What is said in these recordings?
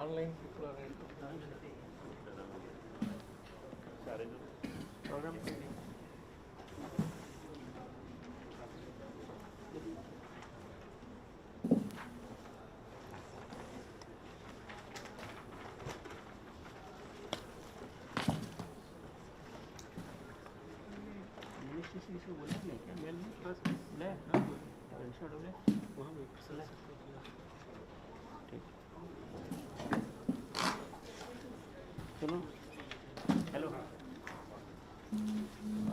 online people are right. Program training. से बोला नहीं क्या मेल में बस ले ना स्क्रीनशॉट हो गया वहाँ भी ठीक सुनो हेलो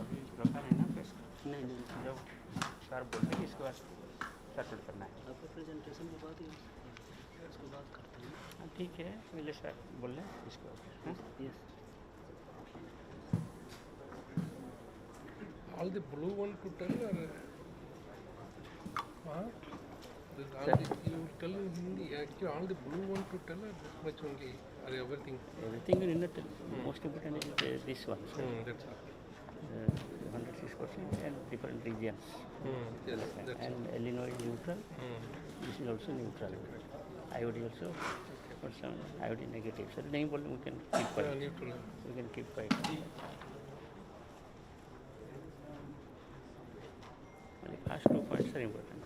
अभी रखा नहीं ना पेश नहीं जब सर बोलते हैं इसके बाद स्टार्ट करना है आपका प्रेजेंटेशन के बाद ही उसके बाद करते हैं हाँ ठीक है पहले सर बोल रहे हैं इसके बाद yes all the blue one to tell or you tell in Hindi actually all the blue one to tell or this much only or everything will not tell. Most important is this one that's all 106% and different regions yes that's and Illinois is neutral this is also neutral IOD also for some IOD negative so nahi bol we can keep quiet neutral we can keep quiet Last 2 points are important.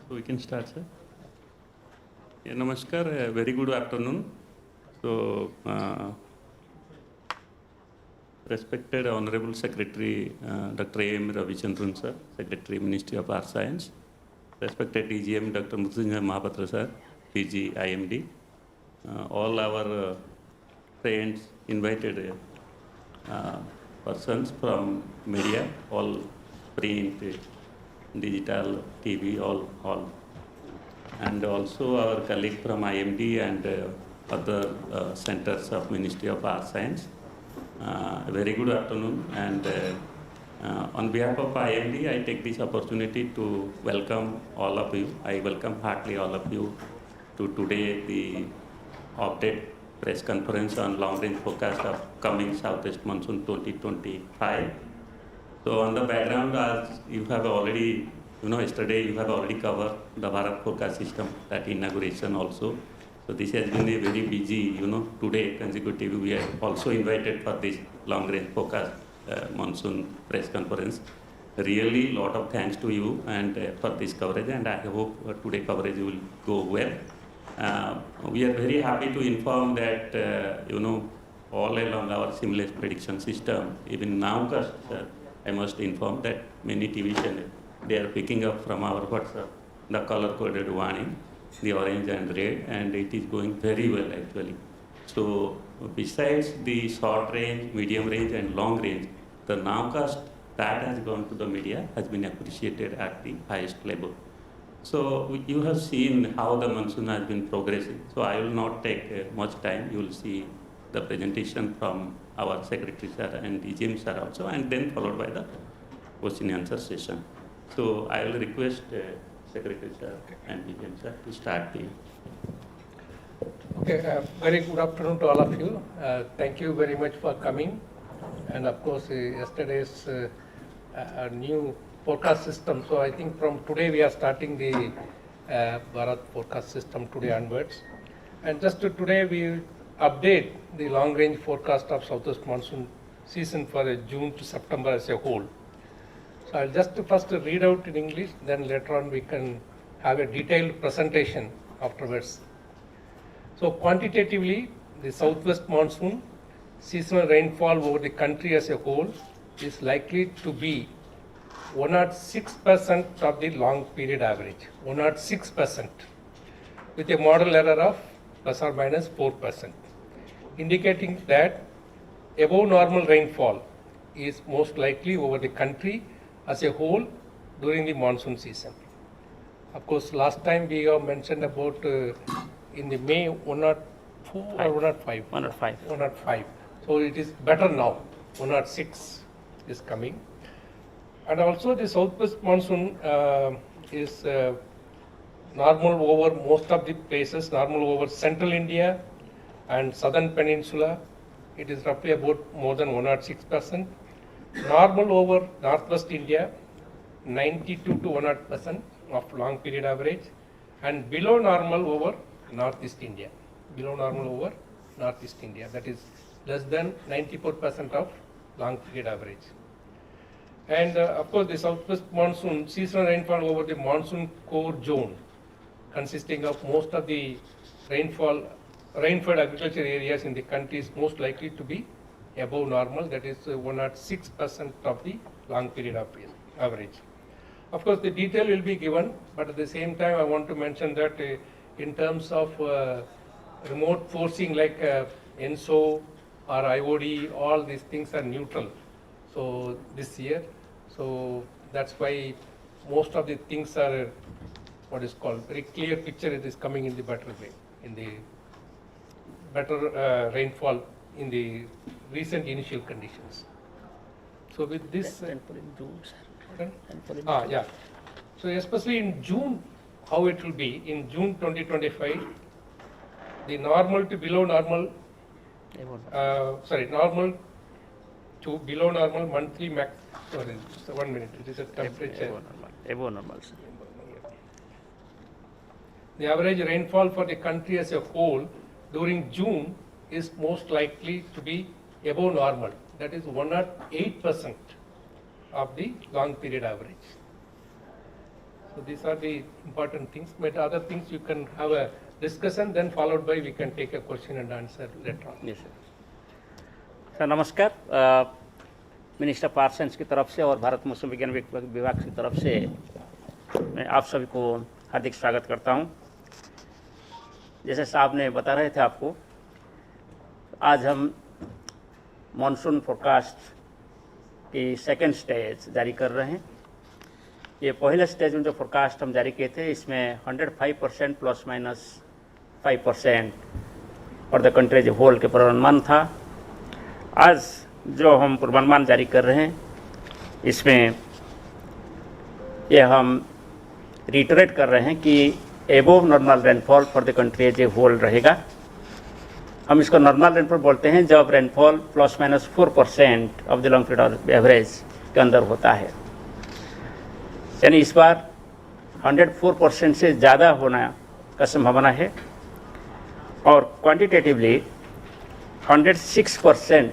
So we can start, sir. Yeah, namaskar. Very good afternoon. So, respected Honorable Secretary Dr. A.M. Ravichandran, sir, Secretary Ministry of Earth Science. Respected DGM Dr. Mohapatra sir, PG IMD, all our friends, invited persons from media, all print, digital, TV, all, and also our colleague from IMD and other centers of Ministry of Earth Science. A very good afternoon and. On behalf of IMD, I take this opportunity to welcome all of you. I welcome heartily all of you to today the update press conference on long-range forecast of coming Southwest Monsoon 2025. So on the background, as you have already, yesterday you have already covered the Bharat forecast system, that inauguration also. So this has been a very busy, today consecutive. We are also invited for this long-range forecast monsoon press conference. Really lot of thanks to you and for this coverage and I hope today coverage will go well. We are very happy to inform that all along our seamless prediction system, even now I must inform that many TV channels they are picking up from our WhatsApp the color coded warning, the orange and red, and it is going very well actually. So besides the short range, medium range and long range, the nowcast that has gone to the media has been appreciated at the highest level. So you have seen how the monsoon has been progressing. So I will not take much time. You will see the presentation from our Secretary sir and DGM sir also, and then followed by the question and answer session. So I will request Secretary sir and DGM sir to start the. okay very good afternoon to all of you thank you very much for coming. And of course, yesterday's new forecast system. So I think from today we are starting the Bharat forecast system today onwards. And just today we will update the long-range forecast of Southwest Monsoon season for June to September as a whole. So I'll just first read out in English, then later on we can have a detailed presentation afterwards. So quantitatively, the Southwest Monsoon seasonal rainfall over the country as a whole is likely to be 106% of the long period average, 106%, with a model error of plus or minus 4%, indicating that above normal rainfall is most likely over the country as a whole during the monsoon season. Of course, last time we have mentioned about in the May 104 or 105? 105. 105. So it is better now, 106 is coming. And also the Southwest Monsoon is normal over most of the places, normal over central India, and southern peninsula, it is roughly about more than 106%. Normal over northwest India, 92 to 100% of long period average, and below normal over northeast India. Below normal over northeast India, that is less than 94% of long period average. And of course, the southwest monsoon, seasonal rainfall over the monsoon core zone, consisting of most of the rainfall, rainfed agriculture areas in the country, is most likely to be above normal, that is 106% of the long period average. Of course, the detail will be given, but at the same time, I want to mention that in terms of remote forcing like ENSO or IOD, all these things are neutral. So this year, so that's why most of the things are what is called very clear picture. It is coming in the better way, in the better rainfall in the recent initial conditions. So with this, yeah. So especially in June, how it will be in June 2025, the normal to below normal, normal to below normal monthly max. Sorry, so 1 minute. It is a temperature. Above normal. The average rainfall for the country as a whole during June is most likely to be above normal. That is 108% of the long period average. So these are the important things. But other things you can have a discussion, then followed by we can take a question and answer later on. Yes, sir. Sir नमस्कार, minister park science की तरफ से और भारत मौसम विज्ञान विभाग की तरफ से मैं आप सभी को हार्दिक स्वागत करता हूं। जैसे साहब ने बता रहे थे आपको, आज हम मॉनसून फोरकास्ट की सेकेंड स्टेज जारी कर रहे हैं। ये पहले स्टेज में जो फोरकास्ट हम जारी किए थे, इसमें 105% plus minus 5% for the country as whole के पूर्वानुमान था। आज जो हम पूर्वानुमान जारी कर रहे हैं, इसमें यह हम रिटरेट कर रहे हैं कि above normal rainfall for the country as a whole रहेगा। हम इसको नॉर्मल रेनफॉल बोलते हैं जब rainfall plus minus 4% of the long period average के अंदर होता है। यानी इस बार 104% से ज़्यादा होना का संभावना है और quantitatively 106%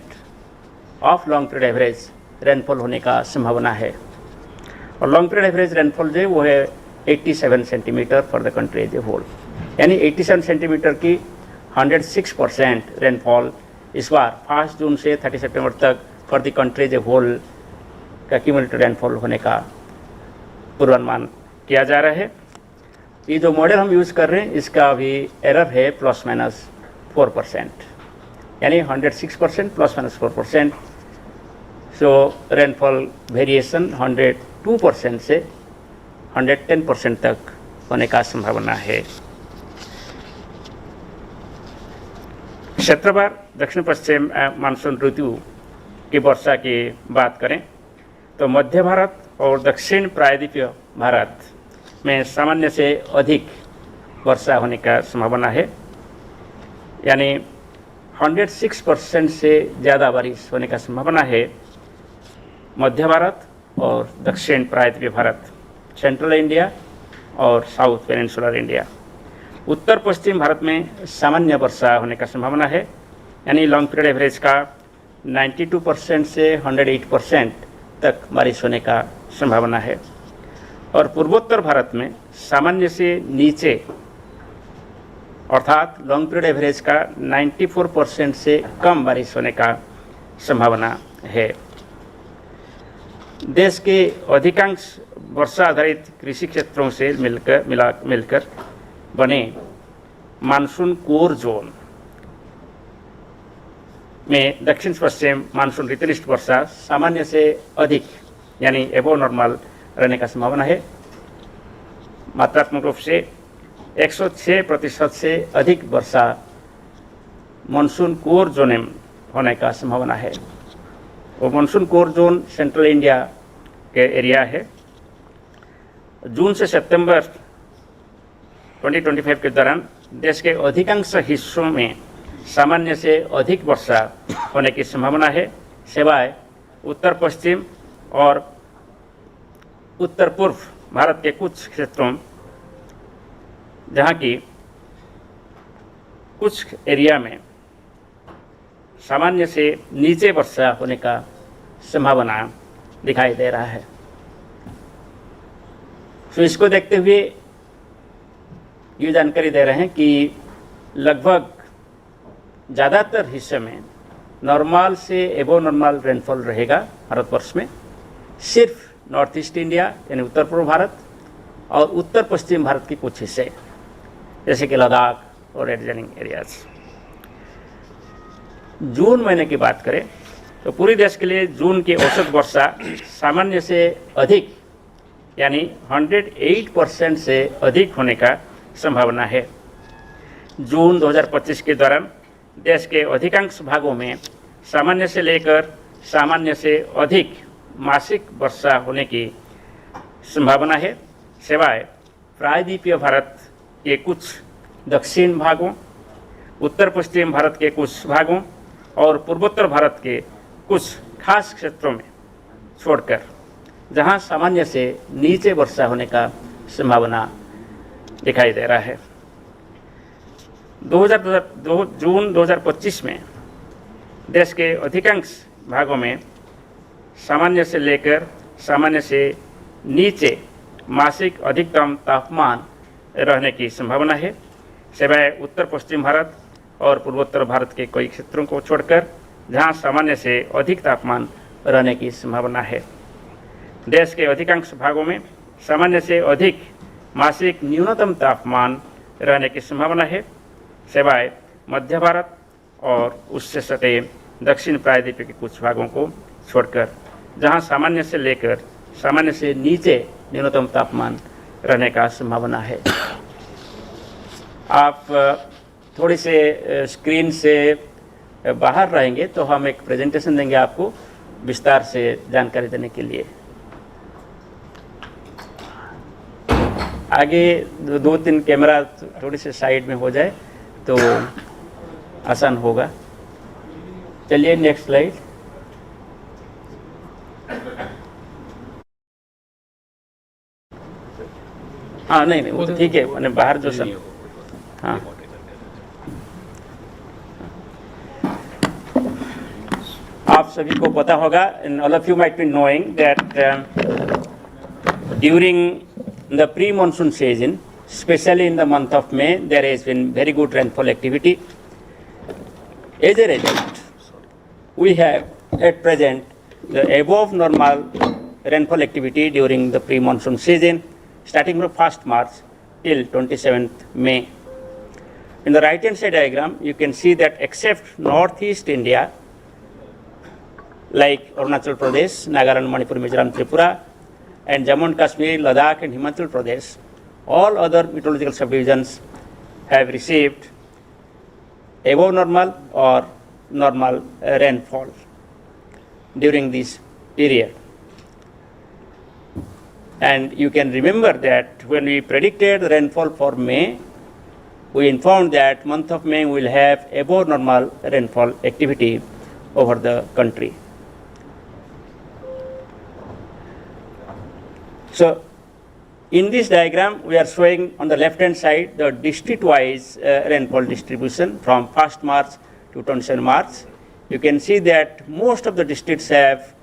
of long period average rainfall होने का संभावना है। और लॉन्ग पीरियड एवरेज रेनफॉल जो है वो है 87 centimetre for the country as a whole. यानी 87 सेंटीमीटर की 106% रेनफॉल इस बार 5 जून से 30 सितंबर तक for the country as a whole का क्यूमुलेटिव रेनफॉल होने का पूर्वानुमान किया जा रहा है। ये जो मॉडल हम यूज़ कर रहे हैं, इसका अभी एरर है प्लस माइनस 4%, यानी 106% प्लस माइनस 4%। सो रेनफॉल वेरिएशन 102% से 110% तक होने का संभावना है। क्षेत्रवार दक्षिण पश्चिम मानसून ऋतु की वर्षा की बात करें तो मध्य भारत और दक्षिण प्रायद्वीपीय भारत में सामान्य से अधिक वर्षा होने का संभावना है। यानी 106% से ज़्यादा बारिश होने का संभावना है मध्य भारत और दक्षिण प्रायद्वीपीय भारत, सेंट्रल इंडिया और साउथ पेनिनसुलर इंडिया। उत्तर पश्चिम भारत में सामान्य वर्षा होने का संभावना है, यानी लॉन्ग पीरियड एवरेज का 92% से 108% तक बारिश होने का संभावना है। और पूर्वोत्तर भारत में सामान्य से नीचे अर्थात लॉन्ग पीरियड एवरेज का 94% से कम बारिश होने का संभावना है। देश के अधिकांश वर्षा आधारित कृषि क्षेत्रों से मिलकर बने मानसून कोर जोन में दक्षिण पश्चिम मानसून ऋतुनिष्ठ वर्षा सामान्य से अधिक यानी एबोव नॉर्मल रहने का संभावना है। मात्रात्मक रूप से 106% से अधिक वर्षा मानसून कोर जोन में होने का संभावना है। वो monsoon core zone central India के एरिया है। जून से सितंबर 2025 के दौरान देश के अधिकांश हिस्सों में सामान्य से अधिक वर्षा होने की संभावना है, सिवाय उत्तर पश्चिम और उत्तर पूर्व भारत के कुछ क्षेत्रों, जहाँ की कुछ एरिया में सामान्य से नीचे वर्षा होने का संभावना दिखाई दे रहा है। तो इसको देखते हुए ये जानकारी दे रहे हैं कि लगभग ज़्यादातर हिस्से में नॉर्मल से एबो नॉर्मल रेनफॉल रहेगा भारतवर्ष में। सिर्फ नॉर्थ ईस्ट इंडिया यानी उत्तर पूर्व भारत और उत्तर पश्चिम भारत के कुछ हिस्से जैसे कि लद्दाख और एडजॉइनिंग एरियाज। जून महीने की बात करें तो पूरे देश के लिए जून की औसत वर्षा सामान्य से अधिक यानी 108% से अधिक होने का संभावना है। जून 2025 के दौरान देश के अधिकांश भागों में सामान्य से लेकर सामान्य से अधिक मासिक वर्षा होने की संभावना है, सिवाय प्रायद्वीपीय भारत के कुछ दक्षिण भागों, उत्तर पश्चिम भारत के कुछ भागों और पूर्वोत्तर भारत के कुछ खास क्षेत्रों में छोड़कर, जहां सामान्य से नीचे वर्षा होने का संभावना दिखाई दे रहा है। जून 2025 में देश के अधिकांश भागों में सामान्य से लेकर सामान्य से नीचे मासिक अधिकतम तापमान रहने की संभावना है, सिवाय उत्तर पश्चिम भारत और पूर्वोत्तर भारत के कई क्षेत्रों को छोड़कर, जहां सामान्य से अधिक तापमान रहने की संभावना है। देश के अधिकांश भागों में सामान्य से अधिक मासिक न्यूनतम तापमान रहने की संभावना है, सिवाय मध्य भारत और उससे सटे दक्षिण प्रायद्वीप के कुछ भागों को छोड़कर, जहां सामान्य से लेकर सामान्य से नीचे न्यूनतम तापमान रहने का संभावना है। आप थोड़ी से स्क्रीन से बाहर रहेंगे तो हम एक प्रेजेंटेशन देंगे आपको विस्तार से जानकारी देने के लिए। आगे दो तीन कैमरा थोड़ी से साइड में हो जाए तो आसान होगा। चलिए नेक्स्ट स्लाइड। हाँ नहीं वो तो ठीक है, मैंने बाहर जो सब हाँ आप सभी को पता होगा, and all of you might be knowing that during the pre-monsoon season, especially in the month of May, there has been very good rainfall activity. As a result, we have at present the above normal rainfall activity during the pre-monsoon season, starting from 1st March till 27th May. In the right-hand side diagram, you can see that except northeast India, like Arunachal Pradesh, Nagaland, Manipur, Mizoram, Tripura, and Jammu and Kashmir, Ladakh, and Himachal Pradesh, all other meteorological subdivisions have received above normal or normal rainfall during this period. And you can remember that when we predicted the rainfall for May, we informed that month of May will have above normal rainfall activity over the country. So in this diagram, we are showing on the left-hand side the district-wise rainfall distribution from 1st March to 27 March. You can see that most of the districts have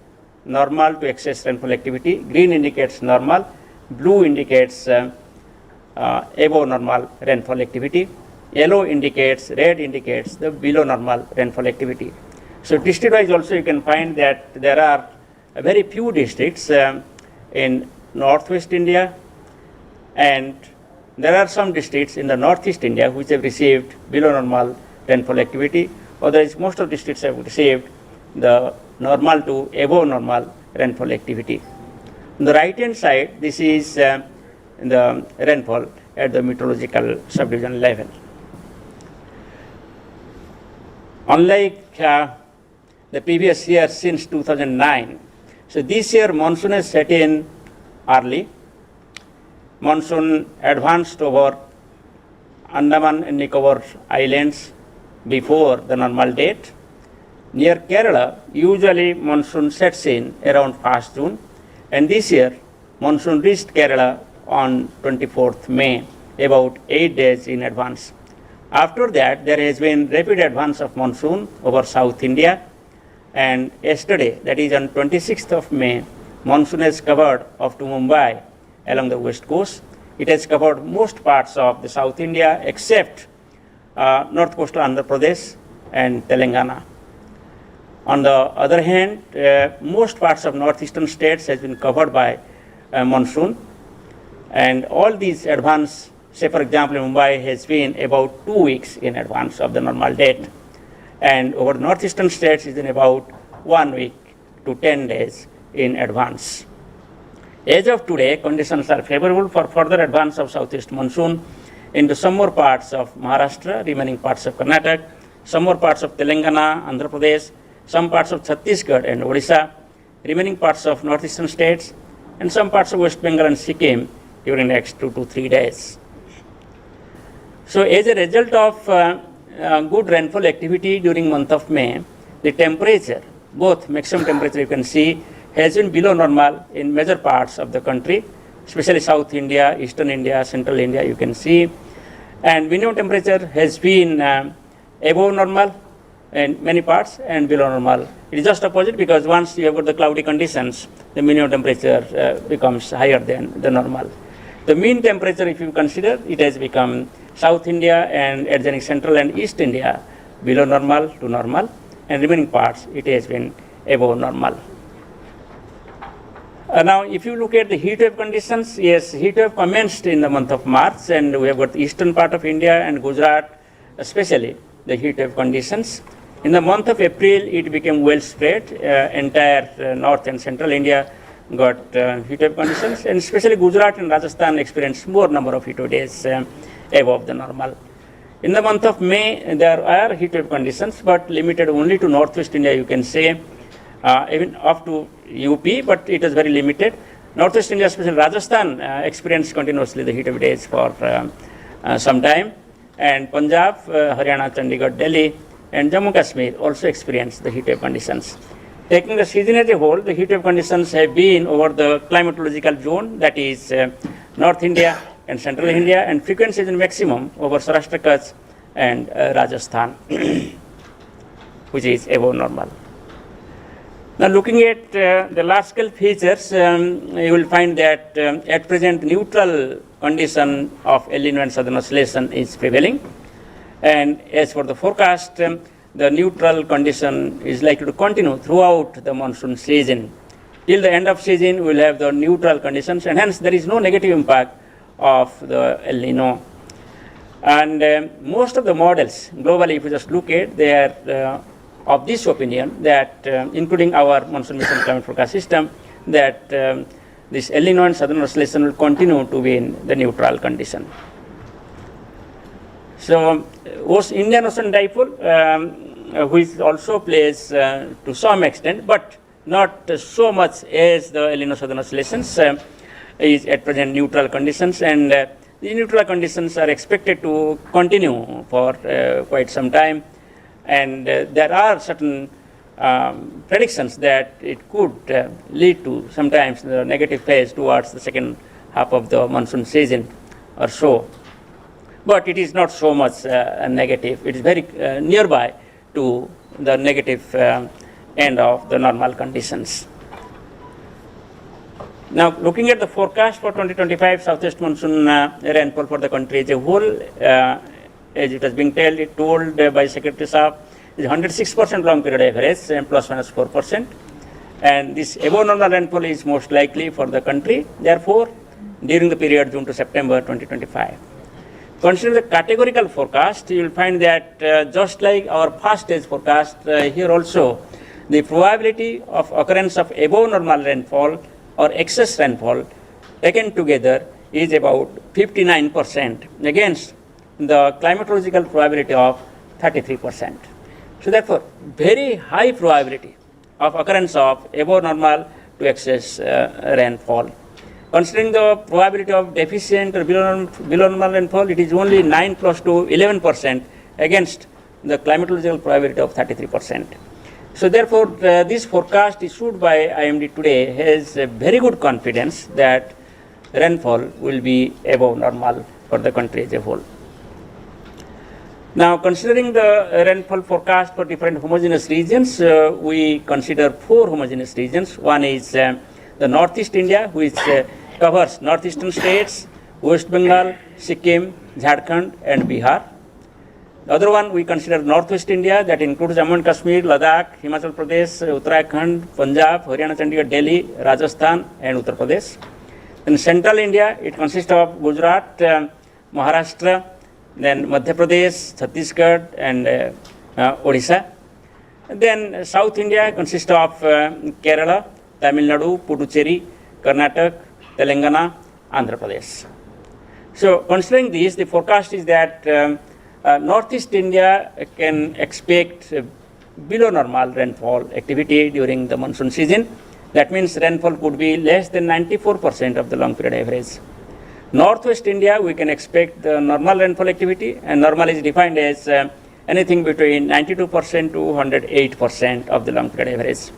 normal to excess rainfall activity. Green indicates normal, blue indicates above normal rainfall activity, yellow indicates, red indicates the below normal rainfall activity. So district-wise also you can find that there are very few districts in northwest India, and there are some districts in the northeast India which have received below normal rainfall activity. Otherwise, most of the districts have received the normal to above normal rainfall activity. On the right hand side, this is the rainfall at the meteorological subdivision level. Unlike the previous year since 2009, so this year monsoon has set in early. Monsoon advanced over Andaman and Nicobar Islands before the normal date. Near Kerala, usually monsoon sets in around 1st June, and this year monsoon reached Kerala on 24th May, about 8 days in advance. After that, there has been rapid advance of monsoon over South India, and yesterday, that is on 26th of May, monsoon has covered up to Mumbai along the west coast. It has covered most parts of the South India except north coastal Andhra Pradesh and Telangana. On the other hand, most parts of northeastern states has been covered by monsoon, and all these advance, say for example Mumbai has been about 2 weeks in advance of the normal date, and over northeastern states is in about 1 week to 10 days in advance. As of today, conditions are favorable for further advance of southeast monsoon into some more parts of Maharashtra, remaining parts of Karnataka, some more parts of Telangana, Andhra Pradesh, some parts of Chhattisgarh and Odisha, remaining parts of northeastern states, and some parts of West Bengal and Sikkim during the next 2 to 3 days. So as a result of good rainfall activity during month of May, the temperature, both maximum temperature you can see, has been below normal in major parts of the country, especially South India, Eastern India, Central India, you can see. And minimum temperature has been above normal in many parts and below normal. It is just opposite, because once you have got the cloudy conditions, the minimum temperature becomes higher than the normal. The mean temperature, if you consider, it has become South India and adjoining Central and East India below normal to normal, and remaining parts it has been above normal. Now, if you look at the heat wave conditions, yes, heat wave commenced in the month of March, and we have got the eastern part of India and Gujarat, especially the heat wave conditions. In the month of April, it became well spread. Entire north and central India got heat wave conditions, and especially Gujarat and Rajasthan experienced more number of heat wave days above the normal. In the month of May, there are heat wave conditions, but limited only to northwest India, you can say, even up to UP, but it is very limited. Northwest India, especially Rajasthan, experienced continuously the heat wave days for some time, and Punjab, Haryana, Chandigarh, Delhi, and Jammu Kashmir also experienced the heat wave conditions. Taking the season as a whole, the heat wave conditions have been over the climatological zone, that is North India and Central India, and frequency is in maximum over Saurashtra, Kutch and Rajasthan, which is above normal. Now, looking at the large scale features, you will find that at present neutral condition of El Nino and southern oscillation is prevailing. And as for the forecast, the neutral condition is likely to continue throughout the monsoon season. Till the end of season, we will have the neutral conditions, and hence there is no negative impact of the El Nino. And most of the models globally, if you just look at, they are of this opinion that, including our monsoon mission climate forecast system, that this El Nino and southern oscillation will continue to be in the neutral condition. So, Indian Ocean dipole, which also plays to some extent, but not so much as the El Nino southern oscillations, is at present neutral conditions, and the neutral conditions are expected to continue for quite some time. And there are certain predictions that it could lead to sometimes the negative phase towards the second half of the monsoon season or so. But it is not so much negative. It is very nearby to the negative end of the normal conditions. Now, looking at the forecast for 2025 southwest monsoon rainfall for the country as a whole, as it has been told by Secretary Saab, is 106% long period average and plus minus 4%. And this above normal rainfall is most likely for the country, therefore, during the period June to September 2025. Considering the categorical forecast, you will find that just like our first stage forecast, here also the probability of occurrence of above normal rainfall or excess rainfall taken together is about 59% against the climatological probability of 33%. So therefore, very high probability of occurrence of above normal to excess rainfall. Considering the probability of deficient or below normal rainfall, it is only 9 close to 11% against the climatological probability of 33%. So therefore, this forecast issued by IMD today has a very good confidence that rainfall will be above normal for the country as a whole. Now, considering the rainfall forecast for different homogeneous regions, we consider 4 homogeneous regions. One is the Northeast India, which covers northeastern states, West Bengal, Sikkim, Jharkhand, and Bihar. The other one we consider Northwest India, that includes Jammu and Kashmir, Ladakh, Himachal Pradesh, Uttarakhand, Punjab, Haryana, Chandigarh, Delhi, Rajasthan, and Uttar Pradesh. In Central India, it consists of Gujarat, Maharashtra, then Madhya Pradesh, Chhattisgarh, and Odisha. Then South India consists of Kerala, Tamil Nadu, Puducherry, Karnataka, Telangana, Andhra Pradesh. So considering this, the forecast is that Northeast India can expect below normal rainfall activity during the monsoon season. That means rainfall could be less than 94% of the long period average. Northwest India, we can expect the normal rainfall activity, and normal is defined as anything between 92% to 108% of the long period average.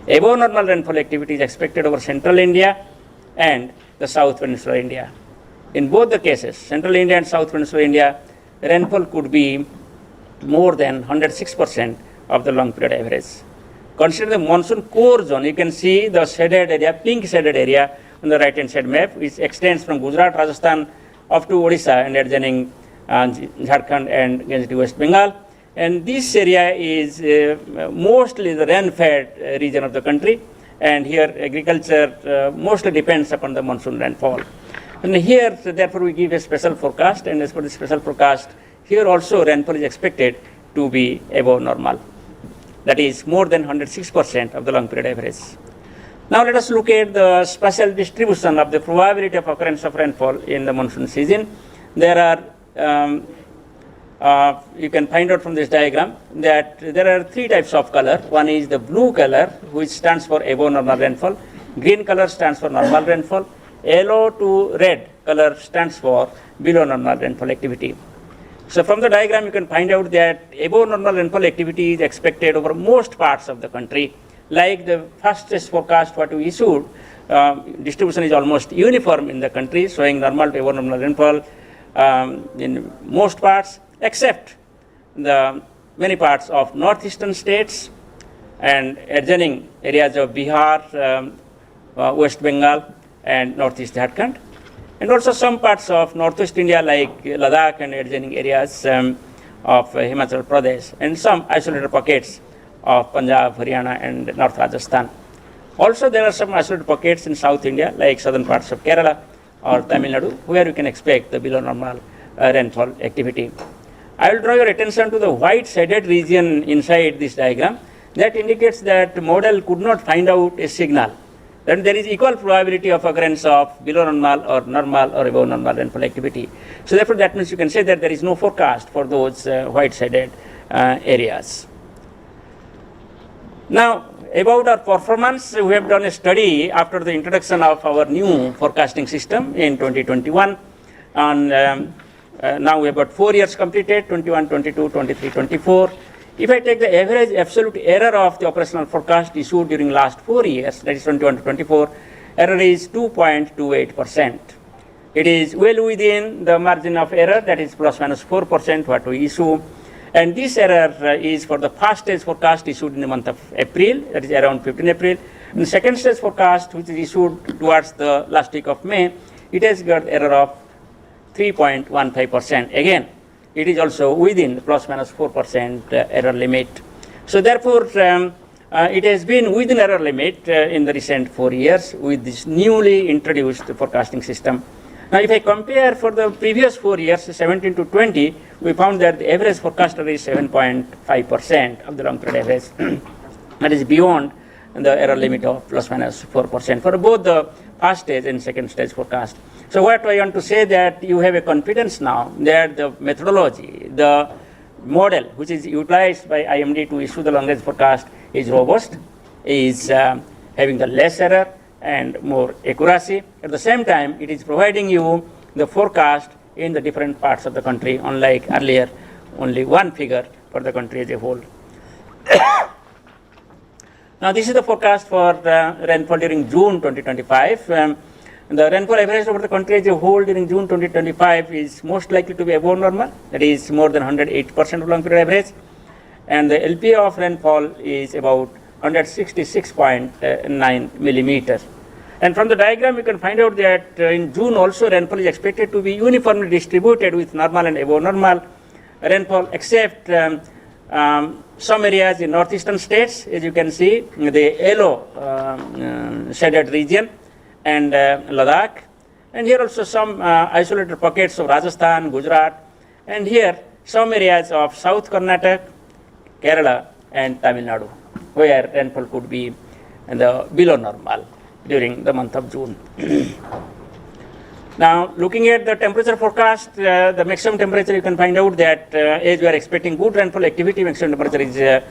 Above normal rainfall activity is expected over Central India and the South Peninsular India. In both the cases, Central India and South Peninsular India, rainfall could be more than 106% of the long period average. Consider the monsoon core zone. You can see the shaded area, pink shaded area on the right hand side map, which extends from Gujarat, Rajasthan up to Odisha and adjoining Jharkhand and West Bengal. And this area is mostly the rain-fed region of the country, and here agriculture mostly depends upon the monsoon rainfall. And here, therefore, we give a special forecast, and as per the special forecast, here also rainfall is expected to be above normal. That is more than 106% of the long period average. Now let us look at the spatial distribution of the probability of occurrence of rainfall in the monsoon season. There are, you can find out from this diagram that there are 3 types of color. One is the blue color, which stands for above normal rainfall. Green color stands for normal rainfall. Yellow to red color stands for below normal rainfall activity. So from the diagram, you can find out that above normal rainfall activity is expected over most parts of the country. Like the first test forecast what we issued, distribution is almost uniform in the country, showing normal to above normal rainfall in most parts, except the many parts of northeastern states and adjoining areas of Bihar, West Bengal, and northeast Jharkhand, and also some parts of northwest India like Ladakh and adjoining areas of Himachal Pradesh, and some isolated pockets of Punjab, Haryana, and North Rajasthan. Also, there are some isolated pockets in South India, like southern parts of Kerala or Tamil Nadu, where you can expect the below normal rainfall activity. I will draw your attention to the white shaded region inside this diagram. That indicates that the model could not find out a signal. Then there is equal probability of occurrence of below normal or above normal rainfall activity. So therefore, that means you can say that there is no forecast for those white shaded areas. Now, about our performance, we have done a study after the introduction of our new forecasting system in 2021. And now we have got 4 years completed, 21, 22, 23, 24. If I take the average absolute error of the operational forecast issued during last 4 years, that is 21 to 24, error is 2.28%. It is well within the margin of error, that is plus minus 4% what we issue. And this error is for the first stage forecast issued in the month of April, that is around 15 April. And the second stage forecast, which is issued towards the last week of May, it has got error of 3.15%. Again, it is also within the plus minus 4% error limit. So therefore, it has been within error limit in the recent 4 years with this newly introduced forecasting system. Now, if I compare for the previous 4 years, 17 to 20, we found that the average forecaster is 7.5% of the long period average. That is beyond the error limit of plus minus 4% for both the first stage and second stage forecast. So what I want to say that you have a confidence now that the methodology, the model which is utilized by IMD to issue the long range forecast is robust, is having the less error and more accuracy. At the same time, it is providing you the forecast in the different parts of the country, unlike earlier, only one figure for the country as a whole. Now, this is the forecast for rainfall during June 2025. The rainfall average over the country as a whole during June 2025 is most likely to be above normal, that is more than 108% of long period average. And the LPA of rainfall is about 166.9 millimeters. And from the diagram, you can find out that in June also rainfall is expected to be uniformly distributed with normal and above normal rainfall, except some areas in northeastern states, as you can see, the yellow shaded region, and Ladakh. And here also some isolated pockets of Rajasthan, Gujarat, and here some areas of South Karnataka, Kerala, and Tamil Nadu, where rainfall could be below normal during the month of June. Now, looking at the temperature forecast, the maximum temperature, you can find out that as we are expecting good rainfall activity, maximum temperature is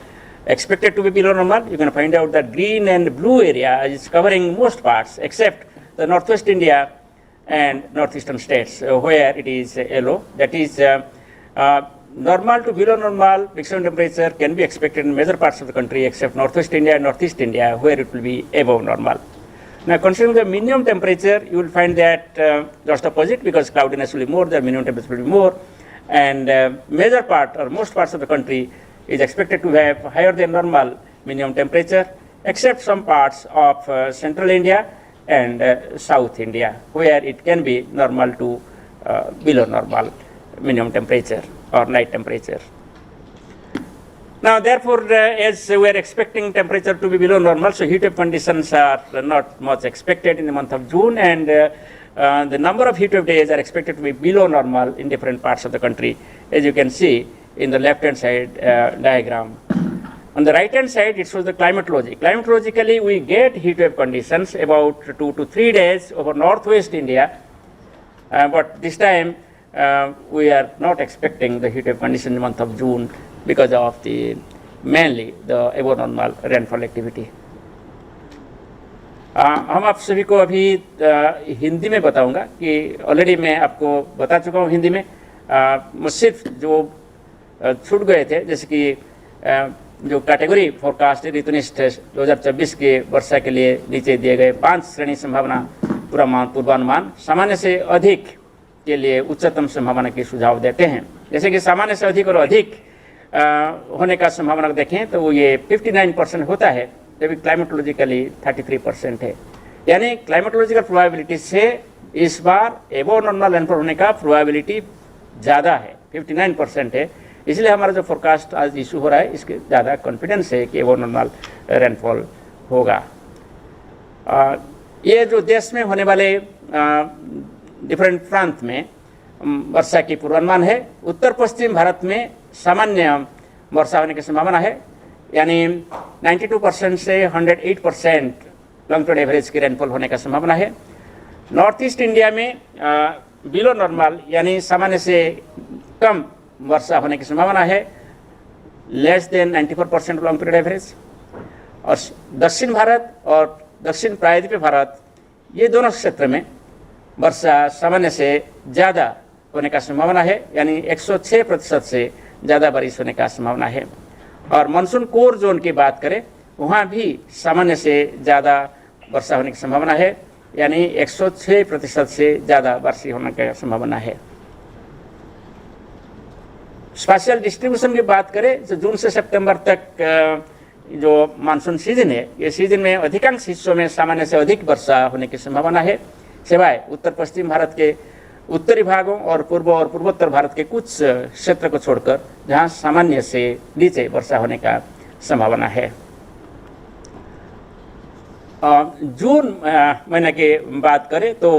expected to be below normal. You can find out that green and blue area is covering most parts except the northwest India and northeastern states, where it is yellow. That is normal to below normal maximum temperature can be expected in major parts of the country except northwest India and northeast India, where it will be above normal. Now, considering the minimum temperature, you will find that just opposite, because cloudiness will be more, the minimum temperature will be more, and major part or most parts of the country is expected to have higher than normal minimum temperature, except some parts of central India and South India, where it can be normal to below normal minimum temperature or night temperature. Now, therefore, as we are expecting temperature to be below normal, so heat wave conditions are not much expected in the month of June, and the number of heat wave days are expected to be below normal in different parts of the country, as you can see in the left-hand side diagram. On the right-hand side, it shows the climatology. Climatologically, we get heat wave conditions about 2 to 3 days over northwest India, but this time we are not expecting the heat wave condition in the month of June because of the mainly the above normal rainfall activity. हम आप सभी को अभी हिंदी में बताऊंगा कि already मैं आपको बता चुका हूँ हिंदी में, सिर्फ जो छूट गए थे, जैसे कि जो कैटेगरी फोरकास्ट ऋतुनिष्ठ 2024 के वर्षा के लिए नीचे दिए गए 5 श्रेणी संभावना पूर्वानुमान सामान्य से अधिक के लिए उच्चतम संभावना के सुझाव देते हैं। जैसे कि सामान्य से अधिक और अधिक होने का संभावना देखें तो वो ये 59% होता है, जबकि क्लाइमेटोलॉजिकली 33% है। यानी क्लाइमेटोलॉजिकल प्रोबेबिलिटी से इस बार एबो नॉर्मल रेनफॉल होने का प्रोबेबिलिटी ज़्यादा है, 59% है। इसलिए हमारा जो फोरकास्ट आज इशू हो रहा है, इसके ज़्यादा कॉन्फिडेंस है कि एबो नॉर्मल रेनफॉल होगा। ये जो देश में होने वाले डिफरेंट प्रांत में वर्षा की पूर्वानुमान है, उत्तर पश्चिम भारत में सामान्य वर्षा होने की संभावना है, यानी 92% से 108% लॉन्ग पीरियड एवरेज की रेनफॉल होने का संभावना है। नॉर्थ ईस्ट इंडिया में बिलो नॉर्मल यानी सामान्य से कम वर्षा होने की संभावना है, less than 94% long period average. और दक्षिण भारत और दक्षिण प्रायद्वीपीय भारत, ये दोनों क्षेत्र में वर्षा सामान्य से ज़्यादा होने का संभावना है, यानी 106% से ज़्यादा बारिश होने का संभावना है। और मानसून कोर जोन की बात करें, वहाँ भी सामान्य से ज़्यादा वर्षा होने की संभावना है, यानी 106% से ज़्यादा बारिश होने की संभावना है। स्पेशल डिस्ट्रीब्यूशन की बात करें तो जून से सितंबर तक जो मानसून सीजन है, ये सीजन में अधिकांश हिस्सों में सामान्य से अधिक वर्षा होने की संभावना है, सिवाय उत्तर पश्चिम भारत के उत्तरी भागों और पूर्वोत्तर भारत के कुछ क्षेत्र को छोड़कर, जहां सामान्य से नीचे वर्षा होने का संभावना है। जून महीने की बात करें तो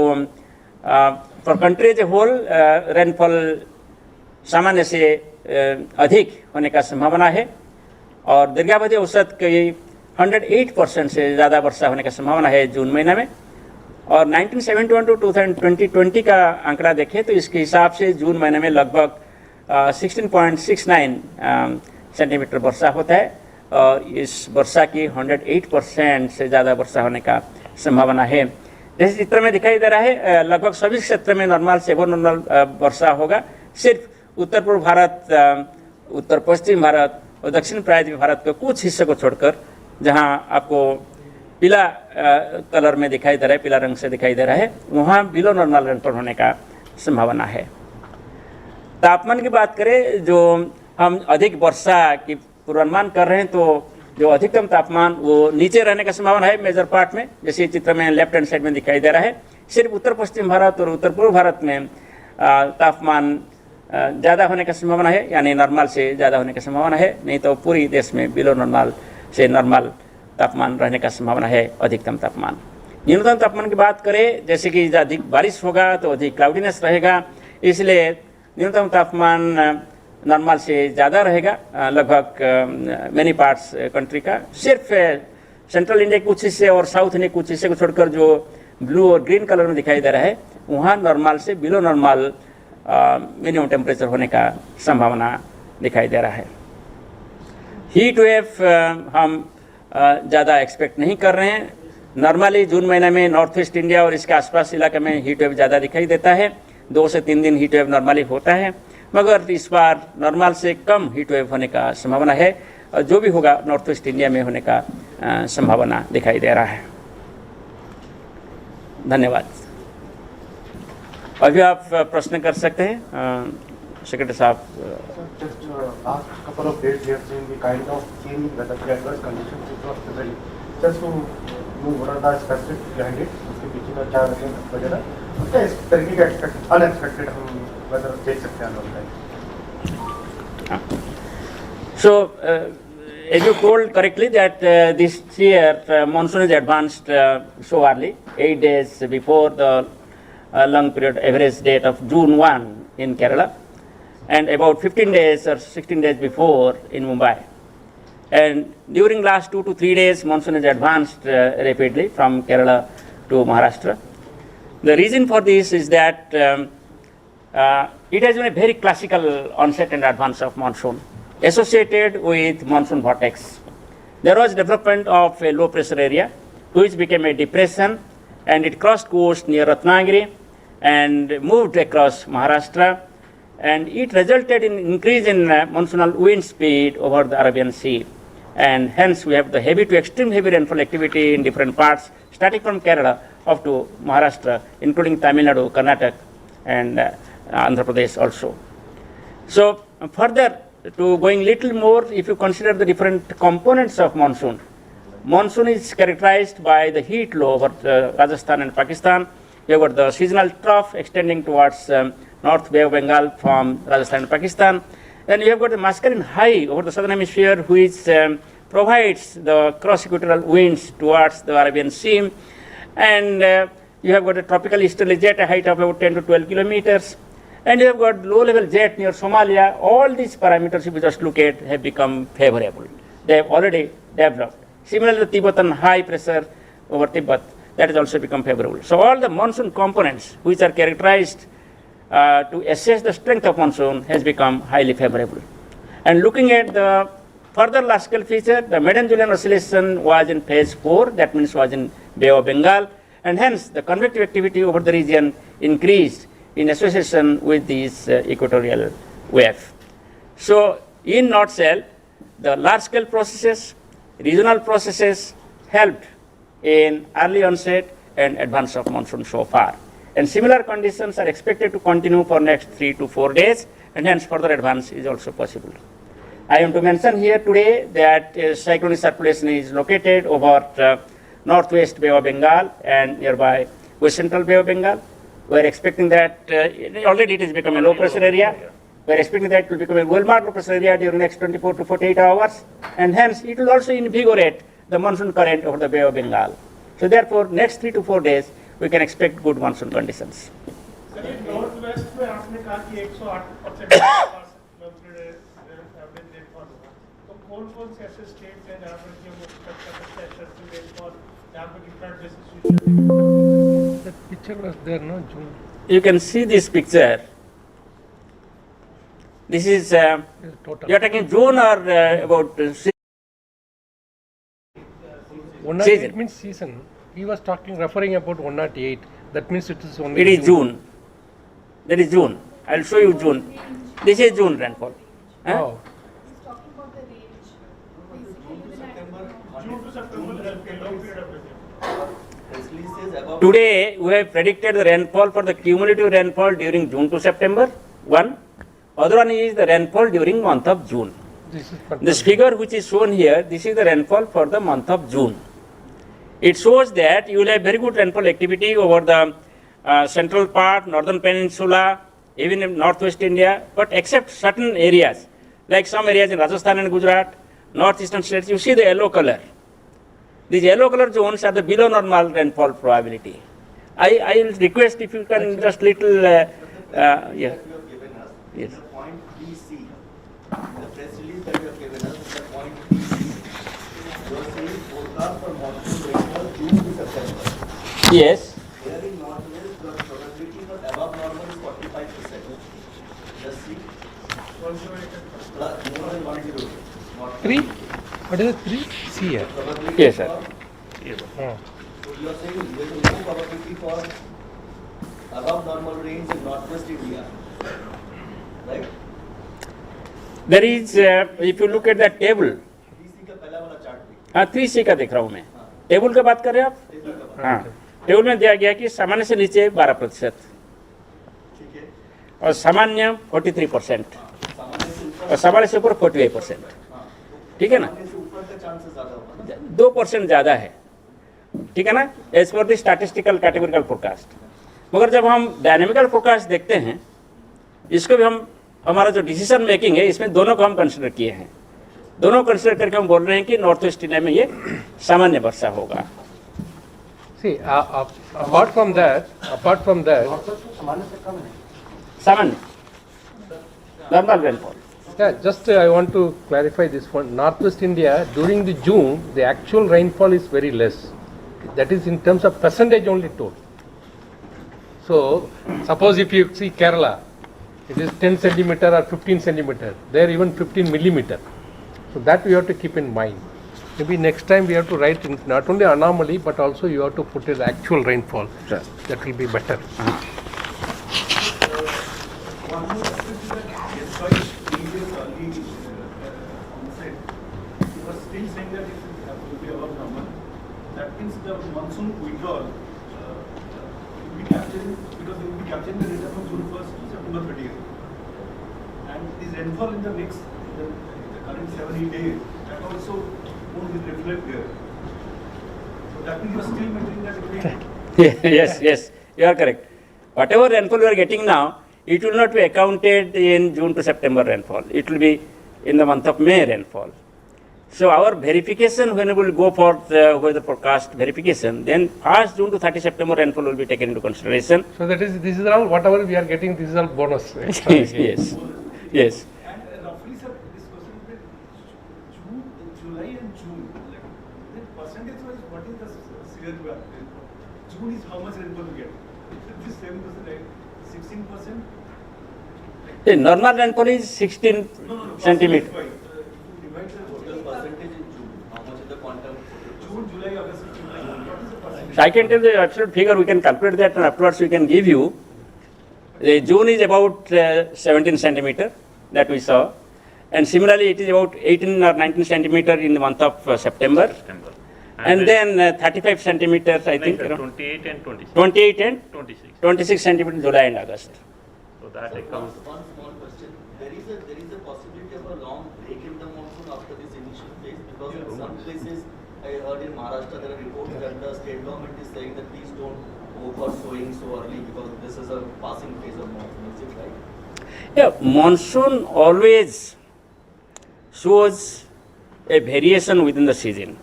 for country as a whole rainfall सामान्य से अधिक होने का संभावना है, और दीर्घावधि औसत की 108% से ज़्यादा वर्षा होने का संभावना है जून महीने में। और 1971 टू 2020 का आंकड़ा देखें तो इसके हिसाब से जून महीने में लगभग 16.69 सेंटीमीटर वर्षा होता है, और इस वर्षा की 108% से ज़्यादा वर्षा होने का संभावना है। जैसे चित्र में दिखाई दे रहा है, लगभग सभी क्षेत्र में नॉर्मल से एबो नॉर्मल वर्षा होगा। सिर्फ उत्तर पूर्व भारत उत्तर पश्चिम भारत और दक्षिण प्रायद्वीप भारत के कुछ हिस्से को छोड़कर जहां आपको पीला कलर में दिखाई दे रहा है, पीला रंग से दिखाई दे रहा है, वहाँ बिलो नॉर्मल रेनफॉल होने का संभावना है। तापमान की बात करें, जो हम अधिक वर्षा की पूर्वानुमान कर रहे हैं, तो जो अधिकतम तापमान वो नीचे रहने का संभावना है मेजर पार्ट में, जैसे चित्र में लेफ्ट हैंड साइड में दिखाई दे रहा है। सिर्फ उत्तर पश्चिम भारत और उत्तर पूर्व भारत में तापमान ज़्यादा होने का संभावना है, यानी नॉर्मल से ज़्यादा होने का संभावना है, नहीं तो पूरी देश में बिलो नॉर्मल से नॉर्मल तापमान रहने का संभावना है। अधिकतम तापमान, न्यूनतम तापमान की बात करें, जैसे कि अधिक बारिश होगा तो अधिक क्लाउडीनेस रहेगा, इसलिए न्यूनतम तापमान नॉर्मल से ज़्यादा रहेगा लगभग मेनी पार्ट्स कंट्री का। सिर्फ सेंट्रल इंडिया के कुछ हिस्से और साउथ इंडिया के कुछ हिस्से को छोड़कर जो ब्लू और ग्रीन कलर में दिखाई दे रहा है, वहाँ नॉर्मल से बिलो नॉर्मल मिनिमम टेम्परेचर होने का संभावना दिखाई दे रहा है। हीट वेव हम ज़्यादा एक्सपेक्ट नहीं कर रहे हैं। नॉर्मली जून महीने में नॉर्थ ईस्ट इंडिया और इसके आसपास इलाके में हीट वेव ज़्यादा दिखाई देता है, 2 से 3 दिन हीट वेव नॉर्मली होता है, मगर इस बार नॉर्मल से कम हीट वेव होने का संभावना है, और जो भी होगा नॉर्थ ईस्ट इंडिया में होने का संभावना दिखाई दे रहा है। धन्यवाद। अभी आप प्रश्न कर सकते हैं सेक्रेटरी साहब। Just last couple of days we have seen the kind of change in weather, the adverse conditions which was prevailing. Just to know what are the specifics behind it, उसके पीछे का क्या वजह है, उसका इस तरीके का unexpected हम weather देख सकते हैं हम लोग। So, as you told correctly that this year monsoon is advanced so early, 8 days before the long period average date of June 1 in Kerala, and about 15 days or 16 days before in Mumbai. And during last 2 to 3 days, monsoon is advanced rapidly from Kerala to Maharashtra. The reason for this is that it has been a very classical onset and advance of monsoon associated with monsoon vortex. There was development of a low pressure area which became a depression, and it crossed coast near Ratnagiri and moved across Maharashtra, and it resulted in increase in monsoonal wind speed over the Arabian Sea, and hence we have the heavy to extreme heavy rainfall activity in different parts starting from Kerala up to Maharashtra, including Tamil Nadu, Karnataka and Andhra Pradesh also. So further to going little more, if you consider the different components of monsoon, monsoon is characterized by the heat low over Rajasthan and Pakistan. You have got the seasonal trough extending towards North Bay of Bengal from Rajasthan and Pakistan. Then you have got the masculine high over the southern hemisphere, which provides the cross-equatorial winds towards the Arabian Sea. And you have got a tropical easterly jet, a height of about 10 to 12 kilometers. And you have got low-level jet near Somalia. All these parameters, if you just look at, have become favorable. They have already developed. Similarly, the Tibetan high pressure over Tibet, that has also become favorable. So all the monsoon components, which are characterized to assess the strength of monsoon, has become highly favorable. And looking at the further large scale feature, the maiden Julian oscillation was in phase 4, that means was in Bay of Bengal, and hence the convective activity over the region increased in association with these equatorial wave. So in nutshell, the large scale processes, regional processes helped in early onset and advance of monsoon so far. And similar conditions are expected to continue for next 3 to 4 days, and hence further advance is also possible. I want to mention here today that cyclonic circulation is located over northwest Bay of Bengal and nearby west central Bay of Bengal. We are expecting that already it has become a low pressure area. We are expecting that it will become a well-marked low pressure area during the next 24 to 48 hours, and hence it will also invigorate the monsoon current over the Bay of Bengal. So therefore, next 3 to 4 days, we can expect good monsoon conditions. North west में आपने कहा कि 108% average rainfall होगा, तो कौन-कौन से ऐसे states हैं जहां पर कि हम एक्सपेक्ट कर सकते हैं एक्सेसिव रेनफॉल, जहां पर कि फ्लड जैसी That picture was there, no, June. You can see this picture. This is, Total. you are taking June or about 108 season. means season. He was talking, referring about 108. That means it is only. It is June. That is June. I will show you June. This is June rainfall. Oh. September, there will be a long period of rain. Today, we have predicted the rainfall for the cumulative rainfall during June to September, one. Other one is the rainfall during month of June. This figure which is shown here, this is the rainfall for the month of June. It shows that you will have very good rainfall activity over the central part, northern peninsula, even in northwest India, but except certain areas, like some areas in Rajasthan and Gujarat, northeastern states, you see the yellow color. These yellow color zones are the below normal rainfall probability. I will request if you can just little, yeah. Yes. The point BC, the press release that you have given us is the point BC. You are saying forecast for monsoon rainfall June to September. Yes. Here in Northwest, the probability for above normal is 45%. Just see. More than 1 3? What is it? 3? See here. Yes, sir. So you are saying there is no probability for above normal rains in Northwest India. Right? There is, if you look at that table, BC का पहला वाला chart देखिए. हाँ 3C का देख रहा हूँ मैं. टेबल की बात कर रहे हैं आप? हाँ. टेबल में दिया गया कि सामान्य से नीचे 12%. ठीक है. और सामान्य 43%. और सामान्य से ऊपर 48%. ठीक है ना? ऊपर का चांसेस ज्यादा होगा ना. 2% ज़्यादा है. ठीक है ना? As per the statistical categorical forecast. मगर जब हम डायनेमिकल फोरकास्ट देखते हैं, इसको भी हम हमारा जो डिसीजन मेकिंग है इसमें दोनों को हम कंसिडर किए हैं. दोनों कंसिडर करके हम बोल रहे हैं कि नॉर्थ ईस्ट इंडिया में ये सामान्य वर्षा होगा. See, apart from that, सामान्य normal rainfall. yeah, just I want to clarify this one. Northwest India, during the June, the actual rainfall is very less. That is in terms of percentage only told. So, suppose if you see Kerala, it is 10 centimeter or 15 centimeter. There even 15 millimeter. So that we have to keep in mind. Maybe next time we have to write in not only anomaly but also you have to put it actual rainfall. Sure. That will be better. One more question is that despite previous early onset, you are still saying that it will be above normal. That means the monsoon withdrawal will be capturing, because it will be capturing the data from June 1st to September 30th. And this rainfall in the next, the current 70 days, that also won't reflect there. So that means you are still maintaining that it will Yes, you are correct. Whatever rainfall we are getting now, it will not be accounted in June to September rainfall. It will be in the month of May rainfall. So our verification, when we will go for the weather forecast verification, then 1st June to 30 September rainfall will be taken into consideration. So that is, this is all, whatever we are getting, this is all bonus. extra again. Yes. And roughly, sir, this question is that June, July and June, like, the percentage-wise, what is the severe weather? June is how much rainfall we get? This 7%, right? 16%? The normal rainfall is 16 centimeter. Divide the Total percentage in June. How much is the quantum? June, July, August, September. What is the percentage? So I can tell the absolute figure, we can calculate that and afterwards we can give you. The June is about 17 centimeter that we saw, and similarly it is about 18 or 19 centimeter in the month of September. And then 35 centimeters, I think. 28 and 26. 28 and 26. 26 centimeter July and August. So that accounts. One small question. There is a possibility of a long break in the monsoon after this initial phase, because in some places I heard in Maharashtra there are reports that the state government is saying that please don't go for sowing so early because this is a passing phase of monsoon. Is it right? Yeah, monsoon always shows a variation within the season.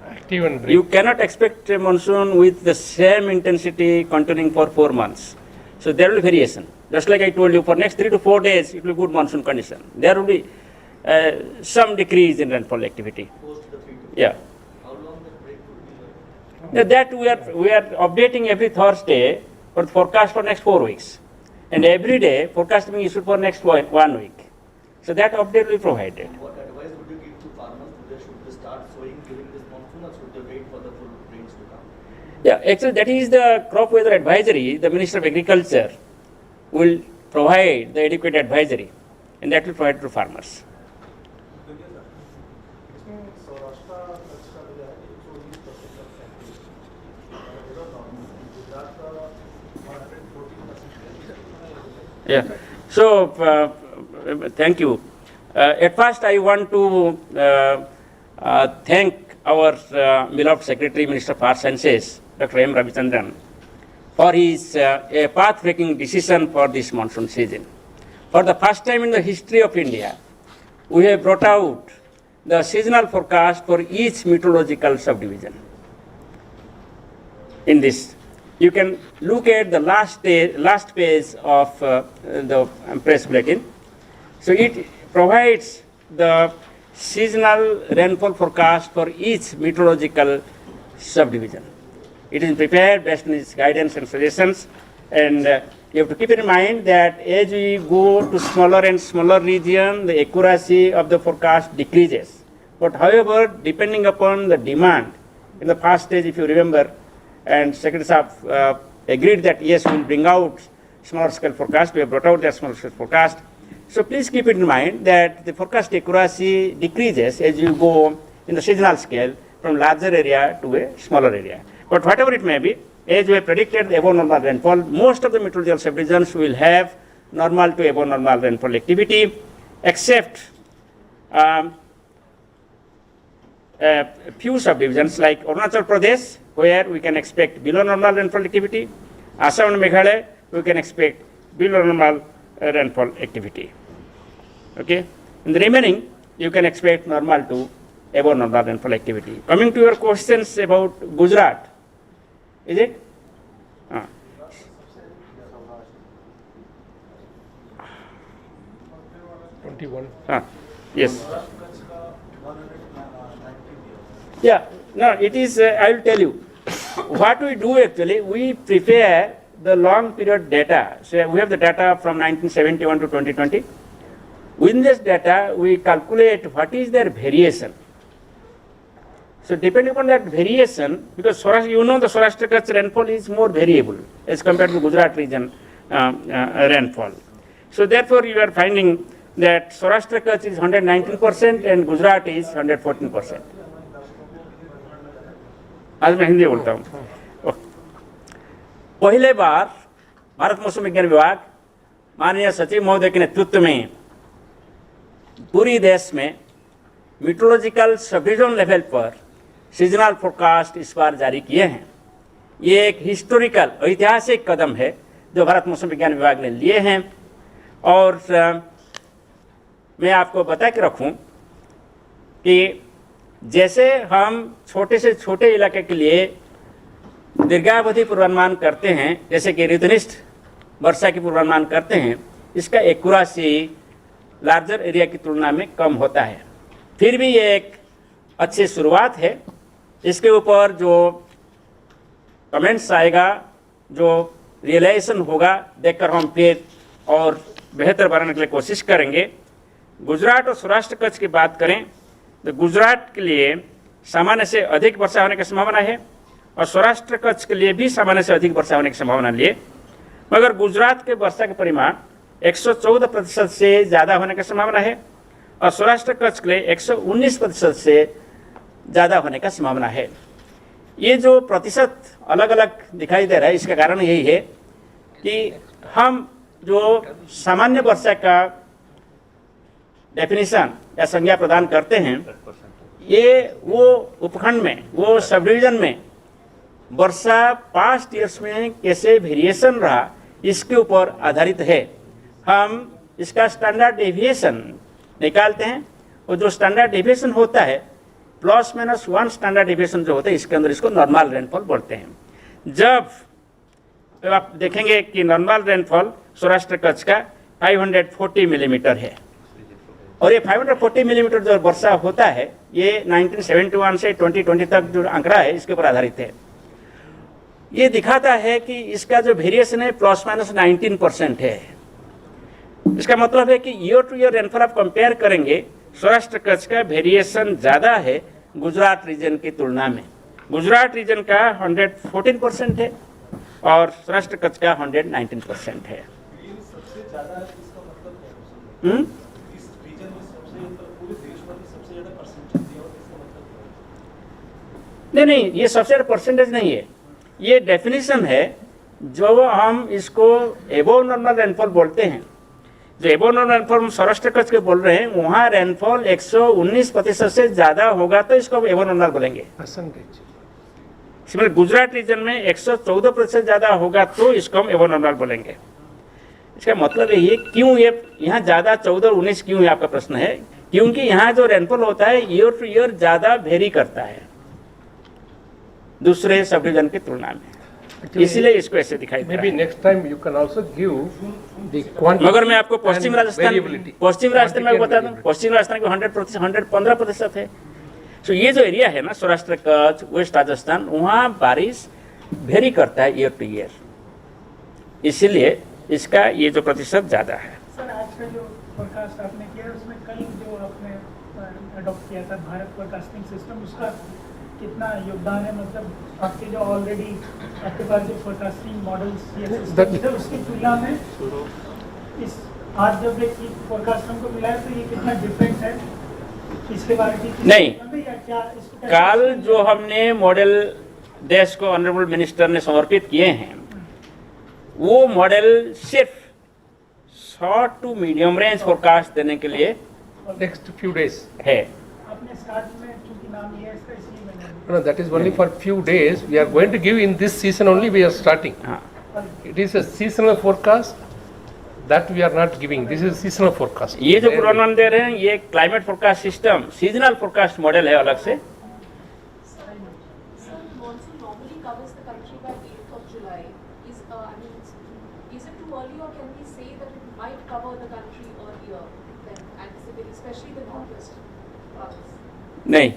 Active and break. You cannot expect a monsoon with the same intensity continuing for 4 months. So there will be variation. Just like I told you, for next 3 to 4 days, it will be good monsoon condition. There will be some decrease in rainfall activity. Post the 3 to 4. Yeah. How long that break would be like? That we are updating every Thursday for the forecast for next 4 weeks. And every day, forecast being issued for next 1 week. So that update will be provided. What advice would you give to farmers? Should they start sowing during this monsoon or should they wait for the full rains to come? Yeah, actually that is the crop weather advisory. The Minister of Agriculture will provide the adequate advisory, and that will provide to farmers. इसमें सौराष्ट्र कच्छ का जो है 120% तक sample Gujarat का 114%। Yeah. So, thank you. At first, I want to thank our beloved Secretary, Minister for Sciences, Dr. M. Ravichandran, for his a path-breaking decision for this monsoon season. For the first time in the history of India, we have brought out the seasonal forecast for each meteorological subdivision. In this, you can look at the last page of the press bulletin. So it provides the seasonal rainfall forecast for each meteorological subdivision. It is prepared based on its guidance and suggestions, and you have to keep in mind that as we go to smaller and smaller region, the accuracy of the forecast decreases. But however, depending upon the demand, in the first stage, if you remember, and Secretary Saab agreed that yes, we will bring out smaller scale forecast. We have brought out that smaller scale forecast. So please keep in mind that the forecast accuracy decreases as you go in the seasonal scale from larger area to a smaller area. But whatever it may be, as we have predicted the above normal rainfall, most of the meteorological subdivisions will have normal to above normal rainfall activity, except a few subdivisions like Arunachal Pradesh, where we can expect below normal rainfall activity. Assam and Meghalaya, we can expect below normal rainfall activity. Okay? In the remaining, you can expect normal to above normal rainfall activity. Coming to your questions about Gujarat, is it? 21. Yes. Yeah, no, it is, I will tell you. What we do actually, we prepare the long period data. So we have the data from 1971 to 2020. Within this data, we calculate what is their variation. So depending upon that variation, because you know the Saurashtra Kutch rainfall is more variable as compared to Gujarat region rainfall. So therefore, you are finding that Saurashtra Kutch is 119% and Gujarat is 114%. आज मैं हिंदी बोलता हूँ. पहले बार भारत मौसम विज्ञान विभाग माननीय सचिव महोदय के नेतृत्व में पूरी देश में मीटरोलॉजिकल सबडिविजन लेवल पर सीजनल फोरकास्ट इस बार जारी किए हैं. ये एक हिस्टोरिकल ऐतिहासिक कदम है जो भारत मौसम विज्ञान विभाग ने लिए हैं. और मैं आपको बता के रखूं कि जैसे हम छोटे से छोटे इलाके के लिए दीर्घावधि पूर्वानुमान करते हैं, जैसे कि ऋतुनिष्ठ वर्षा की पूर्वानुमान करते हैं, इसका एक्यूरेसी लार्जर एरिया की तुलना में कम होता है. फिर भी ये एक अच्छी शुरुआत है. इसके ऊपर जो कमेंट्स आएगा, जो रियलाइजेशन होगा, देखकर हम फिर और बेहतर बनाने के लिए कोशिश करेंगे. गुजरात और सौराष्ट्र कच्छ की बात करें तो गुजरात के लिए सामान्य से अधिक वर्षा होने की संभावना है और सौराष्ट्र कच्छ के लिए भी सामान्य से अधिक वर्षा होने की संभावना लिए. मगर गुजरात के वर्षा के परिमाण 114% से ज़्यादा होने की संभावना है और सौराष्ट्र कच्छ के लिए 119% से ज़्यादा होने का संभावना है. ये जो प्रतिशत अलग अलग दिखाई दे रहा है, इसका कारण यही है कि हम जो सामान्य वर्षा का डेफिनेशन या संज्ञा प्रदान करते हैं, ये वो उपखंड में, वो सब डिवीजन में वर्षा पास्ट ईयर्स में कैसे वेरिएशन रहा, इसके ऊपर आधारित है. हम इसका स्टैंडर्ड डेविएशन निकालते हैं और जो स्टैंडर्ड डेविएशन होता है +- 1 स्टैंडर्ड डेविएशन जो होता है, इसके अंदर इसको नॉर्मल रेनफॉल बोलते हैं. जब आप देखेंगे कि नॉर्मल रेनफॉल सौराष्ट्र कच्छ का 540 मिलीमीटर है और ये 540 मिलीमीटर जो वर्षा होता है ये 1971 से 2020 तक जो आंकड़ा है इसके ऊपर आधारित है. ये दिखाता है कि इसका जो वेरिएशन है +- 19% है. इसका मतलब है कि ईयर टू ईयर रेनफॉल आप कंपेयर करेंगे, सौराष्ट्र कच्छ का वेरिएशन ज़्यादा है गुजरात रीजन की तुलना में. गुजरात रीजन का 114% है और सौराष्ट्र कच्छ का 119% है. नहीं, ये सबसे परसेंटेज नहीं है, ये डेफिनेशन है। जो हम इसको एबोव नॉर्मल रेनफॉल बोलते हैं, जो एबोव नॉर्मल रेनफॉल हम सौराष्ट्र कच्छ के बोल रहे हैं, वहाँ रेनफॉल 119% से ज़्यादा होगा तो इसको एबोव नॉर्मल बोलेंगे। परसेंटेज इसमें गुजरात रीजन में 114% ज़्यादा होगा तो इसको हम एबोव नॉर्मल बोलेंगे। इसका मतलब ये क्यों ये यहाँ ज़्यादा 14 और 19 क्यों है, आपका प्रश्न है। क्योंकि यहाँ जो रेनफॉल होता है ईयर टू ईयर ज़्यादा वेरी करता है दूसरे सब डिवीजन की तुलना में, इसलिए इसको ऐसे दिखाई दे रहा maybe है। next time you can also give the quantity मगर मैं आपको पश्चिम and राजस्थान variability. में Quantity बता and दूं, variability. पश्चिम राजस्थान को 115% है। तो ये जो एरिया है ना, सौराष्ट्र कच्छ, वेस्ट राजस्थान, वहाँ बारिश वेरी करता है ईयर टू ईयर, इसीलिए इसका ये जो प्रतिशत ज़्यादा है। सर आज का जो फोरकास्ट आपने किया है उसमें कल जो आपने अडॉप्ट किया था भारत फोरकास्टिंग सिस्टम, उसका कितना योगदान है? मतलब आपके जो ऑलरेडी आपके पास जो फोरकास्टिंग मॉडल्स या सिस्टम है उसकी तुलना में इस आज जब एक फोरकास्ट हमको मिला है तो ये कितना डिफरेंट है, इसके बारे में नहीं, या क्या इसको कल जो हमने मॉडल देश को ऑनरेबल मिनिस्टर ने समर्पित किए हैं, वो मॉडल सिर्फ short to medium range forecast देने के लिए next few days. है। आपने स्टार्ट में चूंकि नाम लिया इसका, इसलिए मैंने No, that is only for few days. We are going to give in this season only. We are starting. हाँ, It is a seasonal forecast that we are not giving. This is seasonal forecast. ये जो पूर्वानुमान दे रहे हैं ये climate forecast system seasonal forecast model है अलग से। Sir, monsoon normally covers the country by 8th of July. Is it too early, or can we say that it might cover the country earlier than anticipated, especially the northwest province? नहीं,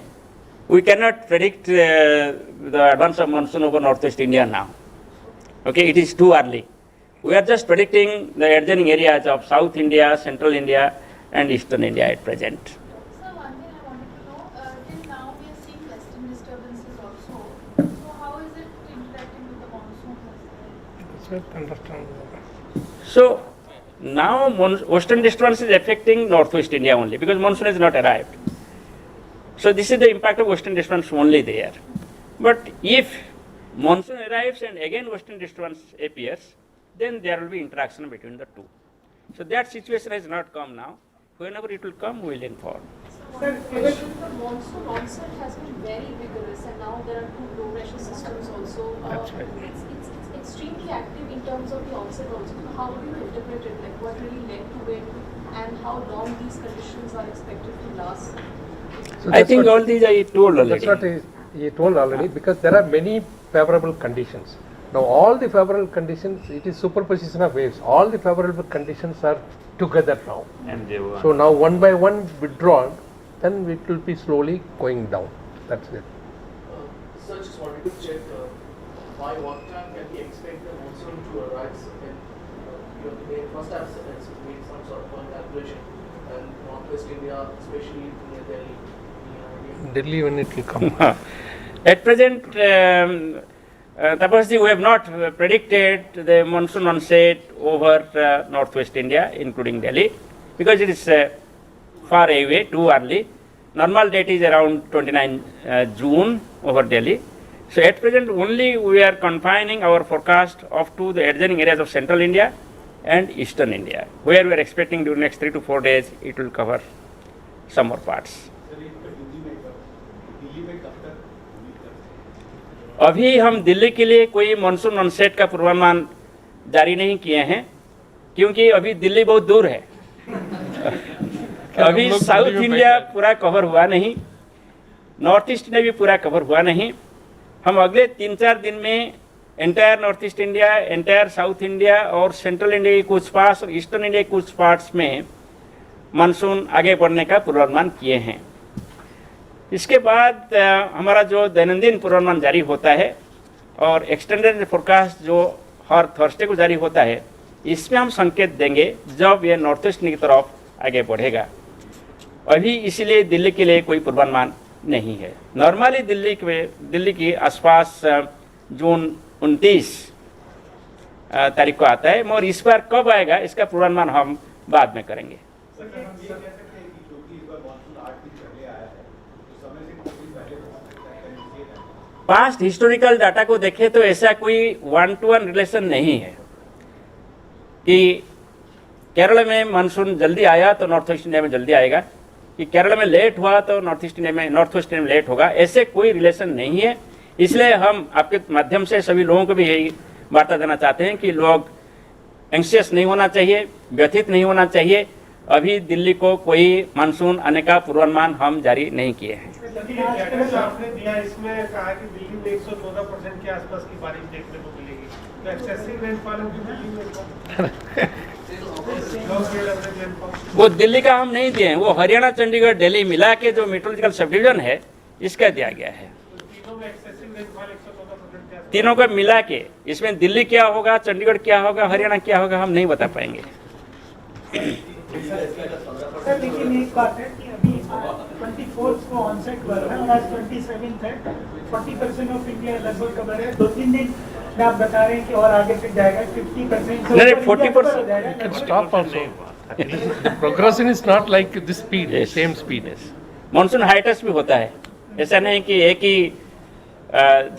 we cannot predict the advance of monsoon over northwest India now. Okay, it is too early. We are just predicting the adjoining areas of South India, Central India, and Eastern India at present. Sir, one thing I wanted to know, till now we are seeing western disturbances also. So how is it interacting with the monsoon? Understand. So now western disturbance is affecting northwest India only because monsoon has not arrived. So this is the impact of western disturbance only there. But if monsoon arrives and again western disturbance appears, then there will be interaction between the two. So that situation has not come now. Whenever it will come, we will inform. One question, the monsoon onset has been very vigorous, and now there are two low pressure systems also. That's right. It's extremely active in terms of the onset also. How do you interpret it? Like what really led to it, and how long these conditions are expected to last? So I that's think what- all these I told already. That's what he told already, because there are many favorable conditions. Now all the favorable conditions, it is superposition of waves. All the favorable conditions are together now. And they were So now one by one withdrawn, then it will be slowly going down. That's it. Sir, just wanted to check by what time can we expect the monsoon to arrive? And they must have made some sort of a calculation. And northwest India, especially near Delhi. Delhi when it will come. At present, Tapasji, we have not predicted the monsoon onset over northwest India, including Delhi, because it is far away, too early. Normal date is around 29 June over Delhi. So at present, only we are confining our forecast up to the adjoining areas of central India and eastern India, where we are expecting during next 3 to 4 days it will cover some more parts. अभी हम दिल्ली के लिए कोई monsoon onset का पूर्वानुमान जारी नहीं किए हैं, क्योंकि अभी दिल्ली बहुत दूर है। अभी साउथ इंडिया पूरा कवर हुआ नहीं, नॉर्थ ईस्ट इंडिया भी पूरा कवर हुआ नहीं। हम अगले 3-4 दिन में entire north east India, entire south India और सेंट्रल इंडिया के कुछ पार्ट्स और ईस्टर्न इंडिया के कुछ पार्ट्स में मानसून आगे बढ़ने का पूर्वानुमान किए हैं। इसके बाद हमारा जो दैनंदिन पूर्वानुमान जारी होता है और एक्सटेंडेड फोरकास्ट जो हर थर्सडे को जारी होता है, इसमें हम संकेत देंगे जब ये नॉर्थ ईस्ट की तरफ आगे बढ़ेगा। अभी इसीलिए दिल्ली के लिए कोई पूर्वानुमान नहीं है। नॉर्मली दिल्ली के आसपास जून 29 तारीख को आता है, मगर इस बार कब आएगा इसका पूर्वानुमान हम बाद में करेंगे। पास्ट हिस्टोरिकल डाटा को देखें तो ऐसा कोई 1-to-1 रिलेशन नहीं है कि केरल में मानसून जल्दी आया तो नॉर्थ ईस्ट इंडिया में जल्दी आएगा, कि केरल में लेट हुआ तो नॉर्थ ईस्ट इंडिया में, नॉर्थ वेस्ट इंडिया में लेट होगा, ऐसे कोई रिलेशन नहीं है। इसलिए हम आपके माध्यम से सभी लोगों को भी यही वार्ता देना चाहते हैं कि लोग एंग्शियस नहीं होना चाहिए, व्यथित नहीं होना चाहिए। अभी दिल्ली को कोई मानसून आने का पूर्वानुमान हम जारी नहीं किए हैं। आपने दिया इसमें कहा कि दिल्ली में 114% के आसपास की बारिश देखने को मिलेगी, तो एक्सेसिव रेनफॉल होगी दिल्ली में? वो दिल्ली का हम नहीं दिए हैं, वो हरियाणा, चंडीगढ़, दिल्ली मिला के जो मेट्रोलॉजिकल सब डिवीजन है इसका दिया गया है। तीनों में एक्सेसिव रेनफॉल 114% के आसपास, तीनों का मिला के इसमें दिल्ली क्या होगा, चंडीगढ़ क्या होगा, हरियाणा क्या होगा, हम नहीं बता पाएंगे। सर लेकिन एक बात है कि अभी 24 को ऑनसेट हुआ है और आज 27 है, 40% ऑफ इंडिया लगभग कवर है। 2-3 दिन में आप बता रहे हैं कि और आगे तक जाएगा 50%। नहीं, 40% You can stop also. Progression is not like this speed, same speed. Monsoon high touch भी होता है, ऐसा नहीं कि एक ही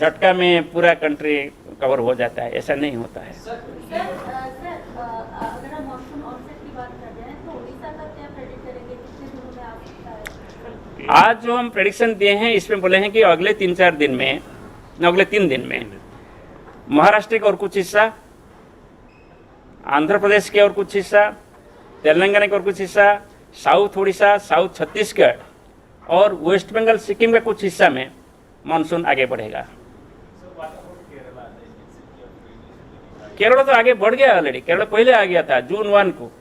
झटका में पूरा कंट्री कवर हो जाता है, ऐसा नहीं होता है। सर अगर हम मॉनसून ऑनसेट की बात कर रहे हैं तो उड़ीसा का क्या प्रेडिक्ट करेंगे, कितने दिनों में आ सकता है? आज जो हम प्रेडिक्शन दिए हैं इसमें बोले हैं कि अगले 3-4 दिन में, अगले 3 दिन में महाराष्ट्र का और कुछ हिस्सा, आंध्र प्रदेश के और कुछ हिस्सा, तेलंगाना का और कुछ हिस्सा, साउथ उड़ीसा, साउथ छत्तीसगढ़ और वेस्ट बंगाल, सिक्किम का कुछ हिस्सा में मानसून आगे बढ़ेगा। केरल तो आगे बढ़ गया ऑलरेडी, केरल पहले आ गया था June 1 को,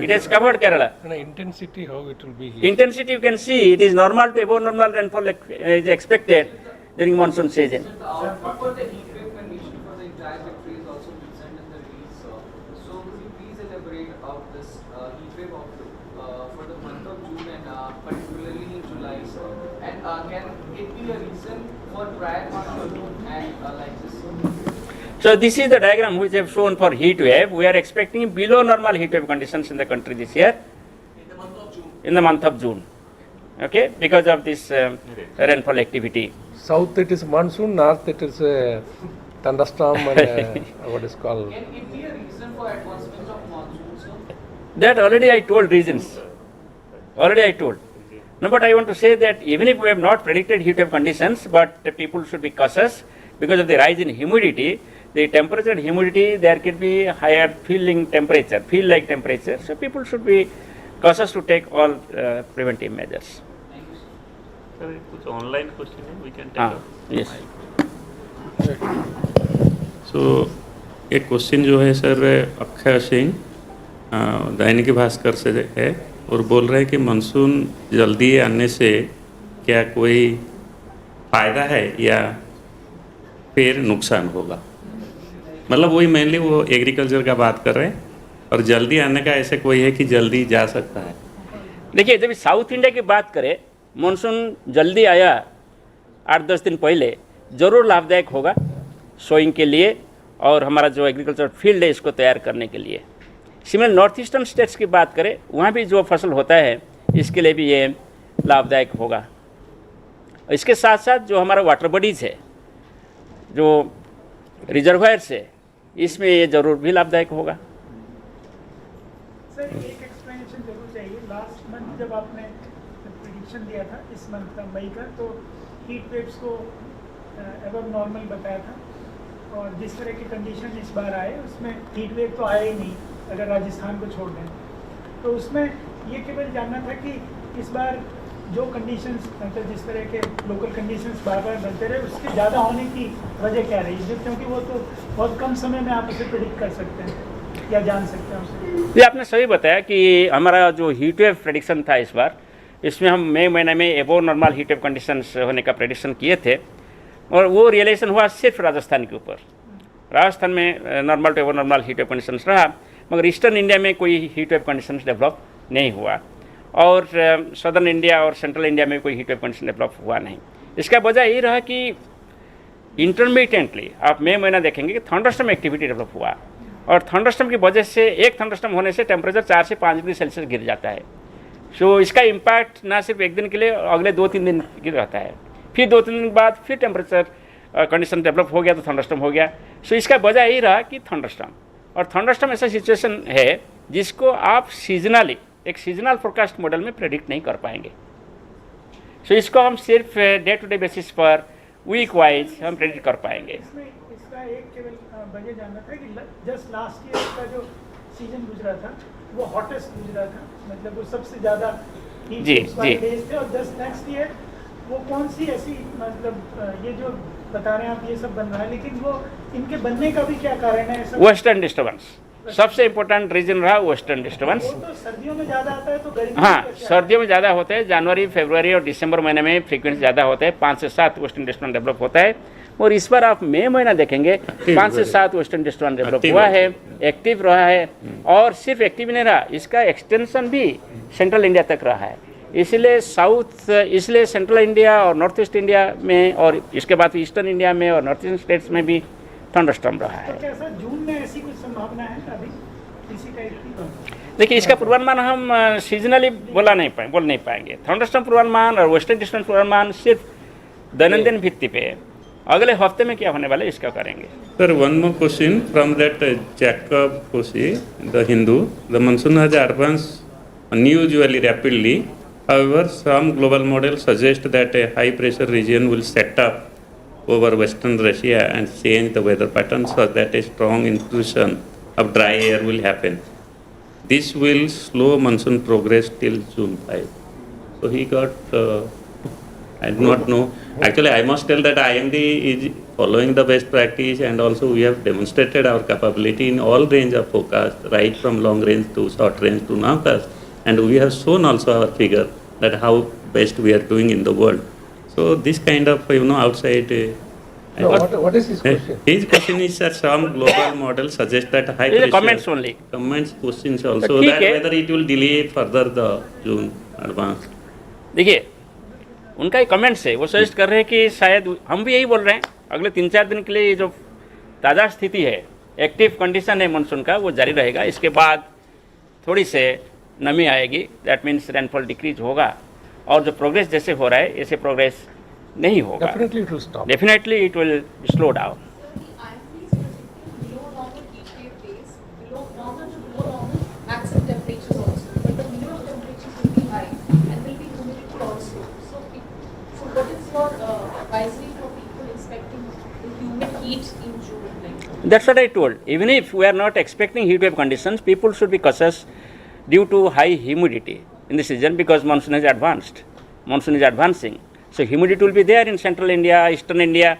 it has covered Kerala. Intensity, how it will be here. Intensity you can see it is normal to above normal rainfall is expected during monsoon season. What were the heat wave condition for the entire country is also mentioned in the release. So could you please elaborate about this heat wave outlook for the month of June and particularly in July, sir? And can it be a reason for prior monsoon and like this? So this is the diagram which I have shown for heat wave. We are expecting below normal heat wave conditions in the country this year. In the month of June. In the month of June, okay, because of this rainfall activity. South it is monsoon, north it is thunderstorm and what is called. Can it be a reason for advancement of monsoon, sir? That already I told reasons. Already I told. No, but I want to say that even if we have not predicted heat wave conditions, but the people should be cautious because of the rise in humidity. The temperature and humidity, there can be higher feel like temperature. So people should be cautious to take all preventive measures. Sir कुछ online question है, we can take. Yes. सो एक question जो है sir Akshay Singh Dainik Bhaskar से है और बोल रहे हैं कि मानसून जल्दी आने से क्या कोई फ़ायदा है या फिर नुकसान होगा। मतलब वही मेनली वो एग्रीकल्चर का बात कर रहे हैं और जल्दी आने का ऐसे कोई है कि जल्दी जा सकता है। देखिए जब साउथ इंडिया की बात करें, मानसून जल्दी आया 8-10 दिन पहले, ज़रूर लाभदायक होगा सोइंग के लिए और हमारा जो एग्रीकल्चर फील्ड है इसको तैयार करने के लिए। सिमिलर नॉर्थ ईस्टर्न स्टेट्स की बात करें, वहाँ भी जो फसल होता है इसके लिए भी ये लाभदायक होगा। इसके साथ साथ जो हमारा वाटर बॉडीज़ है, जो रिजर्वायर्स है, इसमें ये ज़रूर भी लाभदायक होगा। सर एक एक्सप्लेनेशन जरूर चाहिए। लास्ट मंथ जब आपने प्रेडिक्शन दिया था इस मंथ का मई का, तो हीट वेव्स को एबव नॉर्मल बताया था और जिस तरह की कंडीशन इस बार आए उसमें हीट वेव तो आया ही नहीं अगर राजस्थान को छोड़ दें। तो उसमें ये केवल जानना था कि इस बार जो कंडीशंस मतलब जिस तरह के लोकल कंडीशंस बार बार बनते रहे उसके ज़्यादा होने की वजह क्या रही है, क्योंकि वो तो बहुत कम समय में आप उसे प्रेडिक्ट कर सकते हैं या जान सकते हैं उसे। ये आपने सही बताया कि हमारा जो हीट वेव प्रेडिक्शन था इस बार, इसमें हम मई महीने में एबो नॉर्मल हीट वेव कंडीशंस होने का प्रेडिक्शन किए थे और वो रियलाइजेशन हुआ सिर्फ राजस्थान के ऊपर। राजस्थान में नॉर्मल टू एबो नॉर्मल हीट वेव कंडीशंस रहा, मगर ईस्टर्न इंडिया में कोई हीट वेव कंडीशंस डेवलप नहीं हुआ और सदर्न इंडिया और सेंट्रल इंडिया में कोई हीट वेव कंडीशन डेवलप हुआ नहीं। इसका वजह ये रहा कि इंटरमीडिएटली आप मई महीना देखेंगे कि थंडरस्टॉर्म एक्टिविटी डेवलप हुआ और थंडरस्टॉर्म की वजह से एक थंडरस्टॉर्म होने से टेम्परेचर 4 से 5 डिग्री सेल्सियस गिर जाता है। सो इसका इम्पैक्ट ना सिर्फ एक दिन के लिए, अगले 2-3 दिन की रहता है, फिर 2-3 दिन बाद फिर टेम्परेचर कंडीशन डेवलप हो गया तो थंडरस्टॉर्म हो गया. सो इसका वजह यही रहा कि थंडरस्टॉर्म, और थंडरस्टॉर्म ऐसा सिचुएशन है जिसको आप सीजनली एक सीजनल फोरकास्ट मॉडल में प्रेडिक्ट नहीं कर पाएंगे. सो इसको हम सिर्फ डे टू डे बेसिस पर वीक वाइज हम प्रेडिक्ट कर पाएंगे. इसका एक केवल वजह जानना था कि जस्ट लास्ट ईयर का जो सीजन गुजरा था वो हॉटेस्ट गुजरा था, मतलब वो सबसे ज़्यादा जी डेज थे, और जस्ट नेक्स्ट ईयर वो कौन सी ऐसी, मतलब ये जो बता रहे हैं आप ये सब बन रहा है, लेकिन वो इनके बनने का भी क्या कारण है? वेस्टर्न डिस्टर्बेंस सबसे इम्पोर्टेंट रीजन रहा, वेस्टर्न डिस्टर्बेंस. तो सर्दियों में ज़्यादा आता है तो गर्मी हाँ, सर्दियों में ज़्यादा होते हैं. जनवरी, फरवरी और दिसंबर महीने में फ्रीक्वेंसी ज़्यादा होते हैं. 5 से 7 वेस्टर्न डिस्टर्बेंस डेवलप होता है. और इस बार आप मई महीना देखेंगे 5 से 7 वेस्टर्न डिस्टर्बेंस डेवलप हुआ है, एक्टिव रहा है. और सिर्फ एक्टिव नहीं रहा, इसका एक्सटेंशन भी सेंट्रल इंडिया तक रहा है. इसलिए सेंट्रल इंडिया और नॉर्थ ईस्ट इंडिया में, और इसके बाद ईस्टर्न इंडिया में और नॉर्थ ईस्टर्न स्टेट्स में भी थंडरस्टॉर्म रहा है. कैसा जून में ऐसी कुछ संभावना है अभी इसी टाइप की? देखिए, इसका पूर्वानुमान हम सीजनली बोल नहीं पाएंगे. थंडरस्टॉर्म पूर्वानुमान और वेस्टर्न डिस्टर्बेंस पूर्वानुमान सिर्फ दैनंदिन भित्ति पे अगले हफ्ते में क्या होने वाला है इसका करेंगे. Sir, one more question from that Jacob Kosi, the Hindu. The monsoon has advanced unusually rapidly. However, some global models suggest that a high pressure region will set up over western Russia and change the weather pattern so that a strong intrusion of dry air will happen. This will slow monsoon progress till June 5. So he got, I do not know. Actually, I must tell that IMD is following the best practice, and also we have demonstrated our capability in all range of forecast, right from long range to short range to nowcast. And we have shown also our figure that how best we are doing in the world. So this kind of, outside... No, what is his question? His question is that some global model suggests that high pressure... Comments only. Comments, questions also, that whether it will delay further the June advance. देखिए, उनका ही comments है, वो suggest कर रहे हैं कि शायद, हम भी यही बोल रहे हैं, अगले 3-4 दिन के लिए ये जो ताज़ा स्थिति है, एक्टिव कंडीशन है मानसून का, वो जारी रहेगा. इसके बाद थोड़ी से नमी आएगी, दैट मीन्स रेनफॉल डिक्रीज होगा, और जो प्रोग्रेस जैसे हो रहा है ऐसे प्रोग्रेस नहीं होगा. Definitely it will stop. Definitely it will slow down. maximum temperatures also, but the minimum temperatures will be high and will be humidity also. So what is your advisory for people expecting the humid heat in June? That's what I told. Even if we are not expecting heat wave conditions, people should be cautious due to high humidity in the season, because monsoon is advanced. Monsoon is advancing. So humidity will be there in central India, eastern India.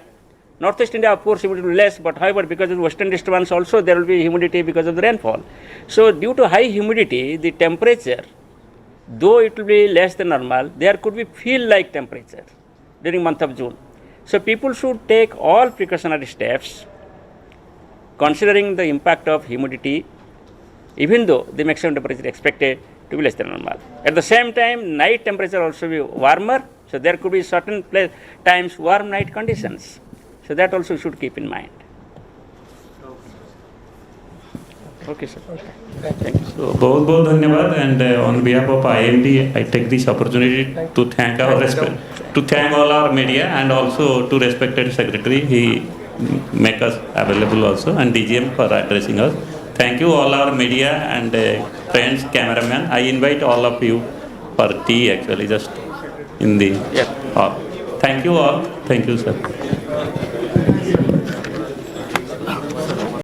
Northeast India, of course, humidity will be less, but however, because of the western disturbance also, there will be humidity because of the rainfall. So due to high humidity, the temperature, though it will be less than normal, there could be feel-like temperature during month of June. So people should take all precautionary steps, considering the impact of humidity, even though the maximum temperature is expected to be less than normal. At the same time, night temperature also be warmer, so there could be certain times warm night conditions. So that also should keep in mind. Okay, sir. Thank you. So, बहुत धन्यवाद, and on behalf of IMD, I take this opportunity to thank all our media, and also to respected secretary. He make us available also, and DGM for addressing us. Thank you all our media and friends, cameraman. I invite all of you for tea, actually, just in the hall. Thank you all. Thank you, sir.